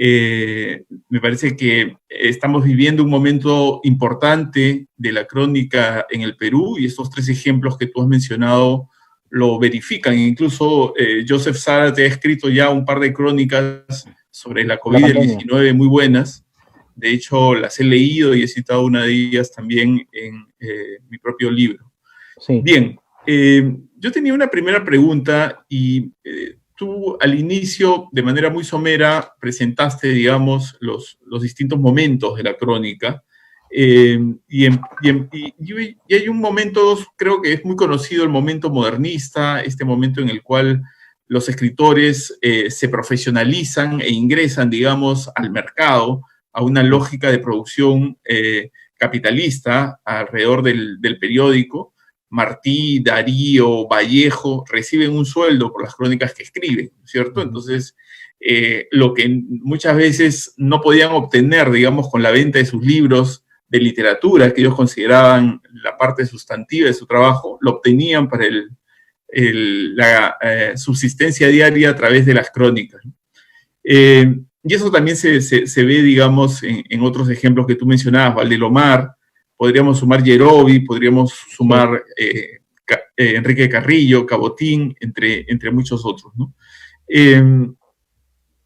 Me parece que estamos viviendo un momento importante de la crónica en el Perú, y estos tres ejemplos que tú has mencionado lo verifican. Incluso Joseph Zárate ha escrito ya un par de crónicas sobre la COVID-19 muy buenas. De hecho, las he leído y he citado una de ellas también en mi propio libro. Sí. Bien, yo tenía una primera pregunta y tú al inicio, de manera muy somera, presentaste, digamos, los distintos momentos de la crónica. Y hay un momento, creo que es muy conocido, el momento modernista, este momento en el cual los escritores se profesionalizan e ingresan, digamos, al mercado, a una lógica de producción capitalista alrededor del periódico. Martí, Darío, Vallejo reciben un sueldo por las crónicas que escriben, ¿cierto? Entonces, lo que muchas veces no podían obtener, digamos, con la venta de sus libros de literatura, que ellos consideraban la parte sustantiva de su trabajo, lo obtenían para la subsistencia diaria a través de las crónicas. Y eso también se ve, digamos, en otros ejemplos que tú mencionabas, Valdelomar, podríamos sumar Yerovi, podríamos sumar Enrique Carrillo, Cabotín, entre muchos otros, ¿no?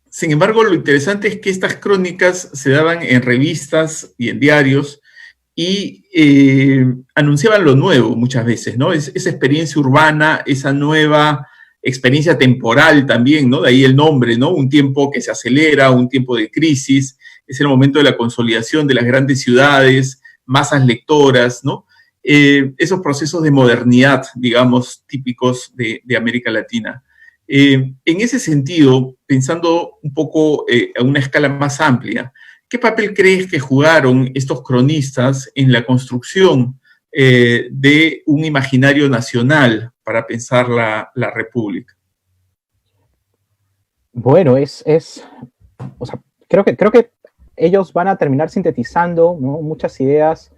Sin embargo, lo interesante es que estas crónicas se daban en revistas y en diarios y anunciaban lo nuevo muchas veces, ¿no? Esa experiencia urbana, esa nueva experiencia temporal también, ¿no? De ahí el nombre, ¿no? Un tiempo que se acelera, un tiempo de crisis, es el momento de la consolidación de las grandes ciudades, masas lectoras, ¿no? Esos procesos de modernidad, digamos, típicos de América Latina. En ese sentido, pensando un poco a una escala más amplia, ¿qué papel crees que jugaron estos cronistas en la construcción de un imaginario nacional para pensar la República? Bueno, o sea, creo que ellos van a terminar sintetizando, ¿no?, muchas ideas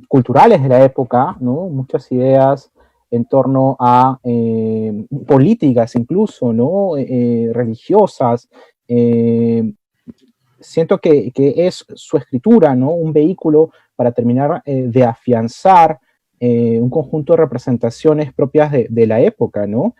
culturales de la época, ¿no?, muchas ideas en torno a políticas incluso, ¿no?, religiosas. Siento que es su escritura, ¿no?, un vehículo para terminar de afianzar un conjunto de representaciones propias de la época, ¿no?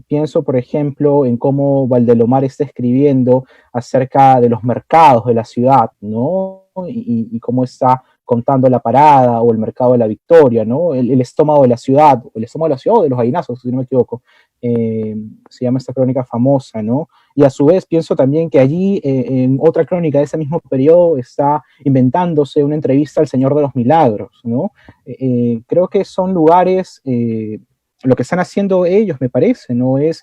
Pienso, por ejemplo, en cómo Valdelomar está escribiendo acerca de los mercados de la ciudad, ¿no? Y cómo está contando la parada o el mercado de la Victoria, ¿no? El estómago de la ciudad, o de los gallinazos, si no me equivoco, se llama esta crónica famosa, ¿no? Y a su vez pienso también que allí, en otra crónica de ese mismo periodo, está inventándose una entrevista al Señor de los Milagros, ¿no? Creo que son lugares, lo que están haciendo ellos, me parece, ¿no? Es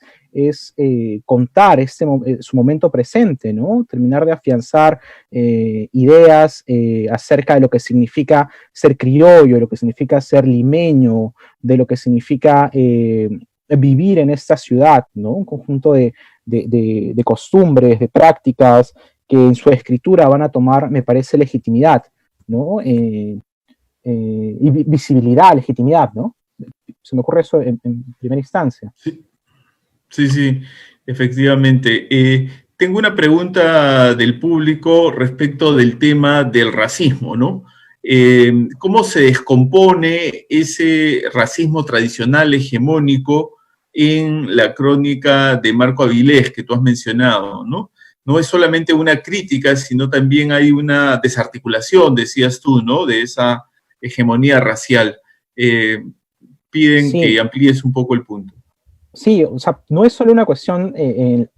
contar su momento presente, ¿no? Terminar de afianzar ideas acerca de lo que significa ser criollo, de lo que significa ser limeño, de lo que significa vivir en esta ciudad, ¿no? Un conjunto de costumbres, de prácticas que en su escritura van a tomar, me parece, legitimidad, ¿no? Y visibilidad, legitimidad, ¿no? se me ocurre eso en primera instancia. Sí, sí, sí, efectivamente. Tengo una pregunta del público respecto del tema del racismo, ¿no? ¿Cómo se descompone ese racismo tradicional hegemónico en la crónica de Marco Avilés que tú has mencionado, ¿no? No es solamente una crítica, sino también hay una desarticulación, decías tú, ¿no? De esa hegemonía racial. Piden que Sí, amplíes un poco el punto. sí, o sea, no es solo una cuestión en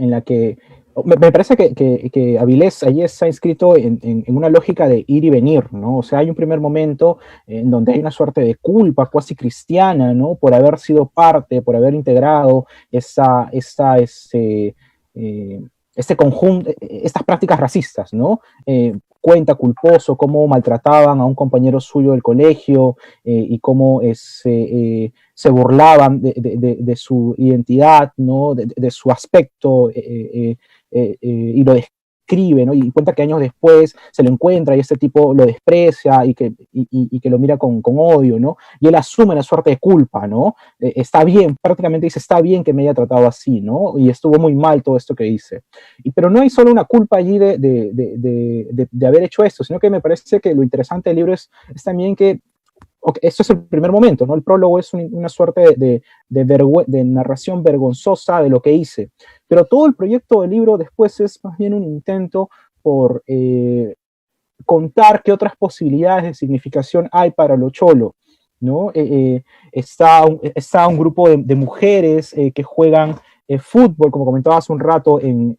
la que me parece que Avilés allí está inscrito en una lógica de ir y venir, ¿no? O sea, hay un primer momento en donde hay una suerte de culpa cuasi cristiana, ¿no? Por haber sido parte, por haber integrado eh, este conjunto, estas prácticas racistas, ¿no? Cuenta culposo cómo maltrataban a un compañero suyo del colegio y cómo se burlaban de su identidad, ¿no? De su aspecto, y lo describe, ¿no? Y cuenta que años después se lo encuentra y este tipo lo desprecia y que lo mira con odio, ¿no? Y él asume la suerte de culpa, ¿no? Está bien, prácticamente dice, está bien que me haya tratado así, ¿no? Y estuvo muy mal todo esto que dice. Pero no hay solo una culpa allí de haber hecho esto, sino que me parece que lo interesante del libro es también que okay, esto es el primer momento, ¿no? El prólogo es una suerte de narración vergonzosa de lo que hice. Pero todo el proyecto del libro después es más bien un intento por contar qué otras posibilidades de significación hay para lo cholo, ¿no? Está un grupo de mujeres que juegan fútbol, como comentaba hace un rato, en,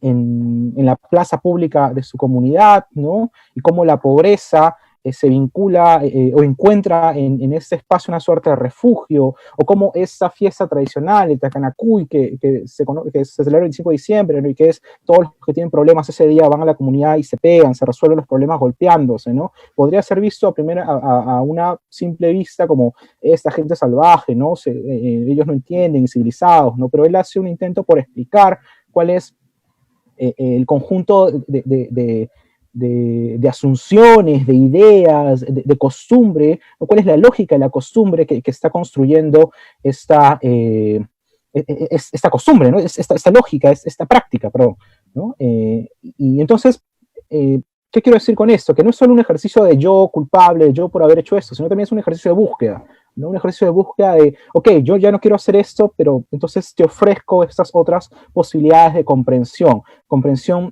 en la plaza pública de su comunidad, ¿no? Y cómo la pobreza se vincula o encuentra en este espacio una suerte de refugio, o cómo esa fiesta tradicional, el Tacanacuy, que se celebra el 25 de diciembre, ¿no? Y que es todos los que tienen problemas ese día van a la comunidad y se pegan, se resuelven los problemas golpeándose, ¿no? Podría ser visto a una simple vista como esta gente salvaje, ¿no? Ellos no entienden, incivilizados, ¿no? Pero él hace un intento por explicar cuál es el conjunto de asunciones, de ideas, costumbre, cuál es la lógica de la costumbre que está construyendo esta costumbre, ¿no? Esta lógica, esta práctica, perdón, ¿no? Y entonces, ¿qué quiero decir con esto? Que no es solo un ejercicio de yo culpable, yo por haber hecho esto, sino también es un ejercicio de búsqueda, ¿no? Un ejercicio de búsqueda de, ok, yo ya no quiero hacer esto, pero entonces te ofrezco estas otras posibilidades de comprensión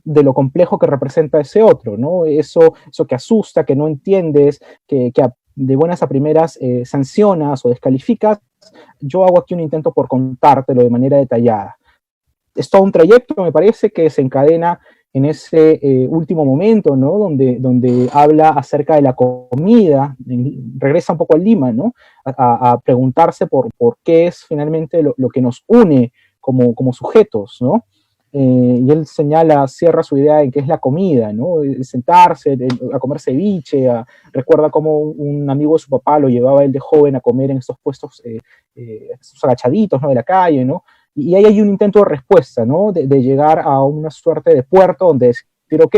de lo complejo que representa ese otro, ¿no? Eso que asusta, que no entiendes, que de buenas a primeras sancionas o descalificas. Yo hago aquí un intento por contártelo de manera detallada. Es todo un trayecto, me parece, que se encadena en ese último momento, ¿no? Donde habla acerca de la comida, regresa un poco a Lima, ¿no? A preguntarse por qué es finalmente lo que nos une como sujetos, ¿no? Y él cierra su idea en qué es la comida, ¿no? Sentarse a comer ceviche, recuerda cómo un amigo de su papá lo llevaba él de joven a comer en estos puestos, estos agachaditos, ¿no? De la calle, ¿no? Y ahí hay un intento de respuesta, ¿no? De llegar a una suerte de puerto donde decir, ok,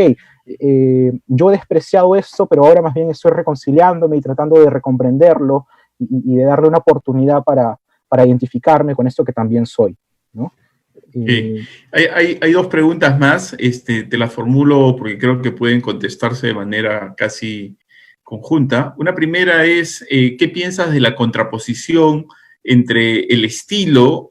yo he despreciado esto, pero ahora más bien estoy reconciliándome y tratando de recomprenderlo y de darle una oportunidad para identificarme con esto que también soy, ¿no? Sí. Hay dos preguntas más, te las formulo porque creo que pueden contestarse de manera casi conjunta. Una primera es, ¿qué piensas de la contraposición entre el estilo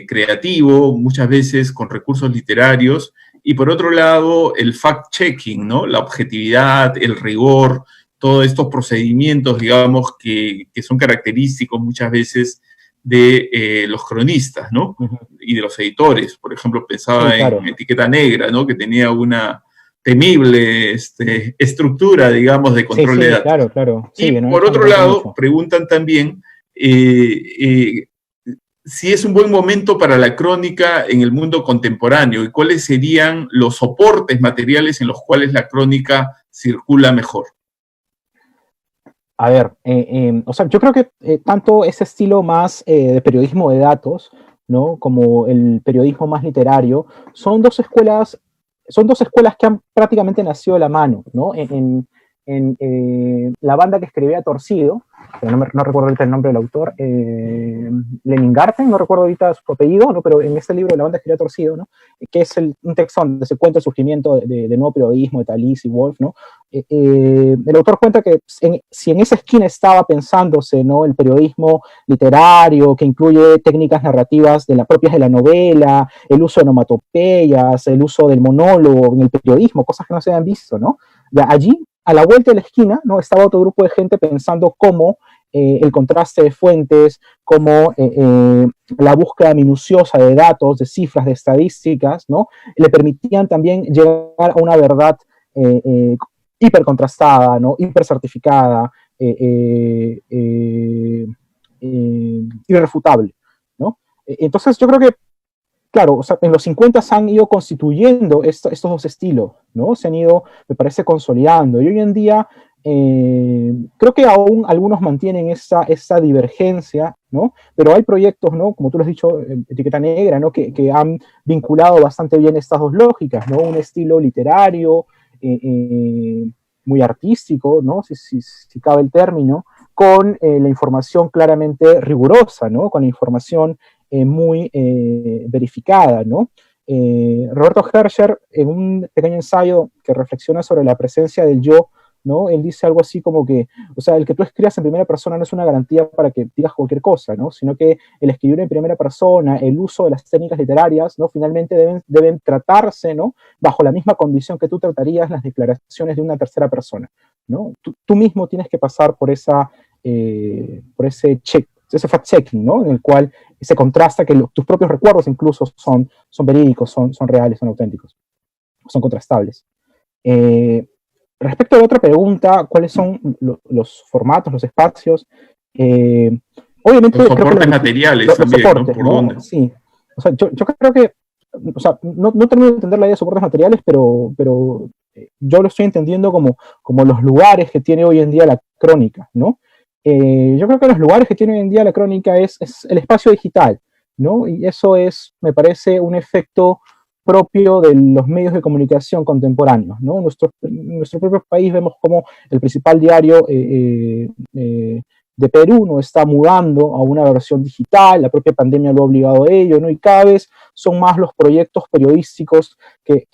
creativo, muchas veces con recursos literarios, y por otro lado el fact-checking, ¿no? La objetividad, el rigor, todos estos procedimientos, digamos, que son característicos muchas veces de los cronistas, ¿no? Uh -huh. Y de los editores. Por ejemplo, pensaba sí, claro. en Etiqueta Negra, ¿no? Que tenía una temible estructura, digamos, de control de Sí, datos. claro, claro. Sí, Y no, por me otro cuenta lado, mucho. preguntan también si es un buen momento para la crónica en el mundo contemporáneo y cuáles serían los soportes materiales en los cuales la crónica circula mejor. A ver, o sea, yo creo que tanto ese estilo más de periodismo de datos, ¿no? Como el periodismo más literario, son dos escuelas que han prácticamente nacido de la mano, ¿no? la banda que escribía Torcido, pero no recuerdo ahorita el nombre del autor, Leningarten, no recuerdo ahorita su apellido, ¿no? Pero en este libro, La banda que escribía Torcido, ¿no? Que es un texto donde se cuenta el surgimiento de nuevo periodismo, de Talís y Wolf, ¿no? El autor cuenta que si en esa esquina estaba pensándose, ¿no?, el periodismo literario, que incluye técnicas narrativas propias de la novela, el uso de onomatopeyas, el uso del monólogo en el periodismo, cosas que no se habían visto, ¿no? Ya allí, a la vuelta de la esquina, ¿no?, estaba otro grupo de gente pensando cómo el contraste de fuentes, cómo la búsqueda minuciosa de datos, de cifras, de estadísticas, ¿no?, le permitían también llegar a una verdad hipercontrastada, ¿no?, hipercertificada, irrefutable, ¿no? Entonces yo creo que, claro, o sea, en los 50 se han ido constituyendo estos dos estilos, ¿no? Se han ido, me parece, consolidando. Y hoy en día creo que aún algunos mantienen esa divergencia, ¿no? Pero hay proyectos, ¿no?, como tú lo has dicho, Etiqueta Negra, ¿no?, que han vinculado bastante bien estas dos lógicas, ¿no? Un estilo literario, muy artístico, ¿no?, si cabe el término, con la información claramente rigurosa, ¿no?, con la información muy verificada, ¿no? Roberto Herscher, en un pequeño ensayo que reflexiona sobre la presencia del yo, ¿no?, él dice algo así como que, o sea, el que tú escribas en primera persona no es una garantía para que digas cualquier cosa, ¿no?, sino que el escribir en primera persona, el uso de las técnicas literarias, ¿no?, finalmente deben tratarse, ¿no?, bajo la misma condición que tú tratarías las declaraciones de una tercera persona, ¿no? Tú mismo tienes que pasar por ese check, ese fact-checking, ¿no?, en el cual se contrasta que tus propios recuerdos incluso son verídicos, son reales, son auténticos, son contrastables. Respecto a la otra pregunta, ¿cuáles son los formatos, los espacios? Obviamente los creo que soportes materiales también, soportes, ¿no? ¿Por ¿no? dónde? Sí. O sea, yo creo que, o sea, no termino de entender la idea de soportes materiales, pero yo lo estoy entendiendo como los lugares que tiene hoy en día la crónica, ¿no? Yo creo que los lugares que tiene hoy en día la crónica es el espacio digital, ¿no? Y eso me parece, un efecto propio de los medios de comunicación contemporáneos, ¿no? En nuestro propio país vemos como el principal diario de Perú no está mudando a una versión digital, la propia pandemia lo ha obligado a ello, ¿no? Y cada vez son más los proyectos periodísticos que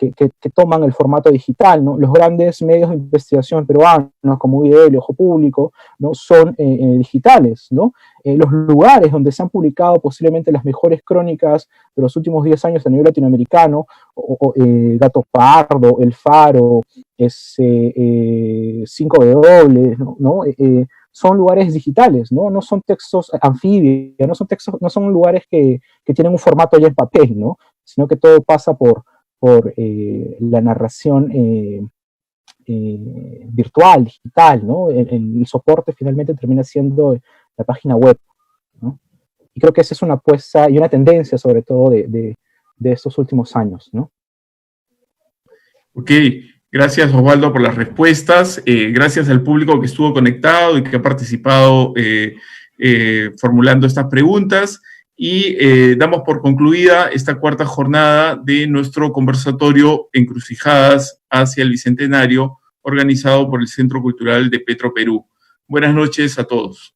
toman el formato digital, ¿no? Los grandes medios de investigación peruanos, como UIDL, Ojo Público, ¿no?, son digitales, ¿no? Los lugares donde se han publicado posiblemente las mejores crónicas de los últimos 10 años a nivel latinoamericano, Gato Pardo, El Faro, 5W, ¿no? Son lugares digitales, ¿no? No son textos anfibios, no son lugares que tienen un formato ya en papel, ¿no? Sino que todo pasa por la narración virtual, digital, ¿no? El soporte finalmente termina siendo la página web, ¿no? Y creo que esa es una apuesta y una tendencia, sobre todo, de estos últimos años, ¿no? Ok, gracias Osvaldo por las respuestas, gracias al público que estuvo conectado y que ha participado formulando estas preguntas, y damos por concluida esta cuarta jornada de nuestro conversatorio Encrucijadas hacia el Bicentenario, organizado por el Centro Cultural de Petro Perú. Buenas noches a todos.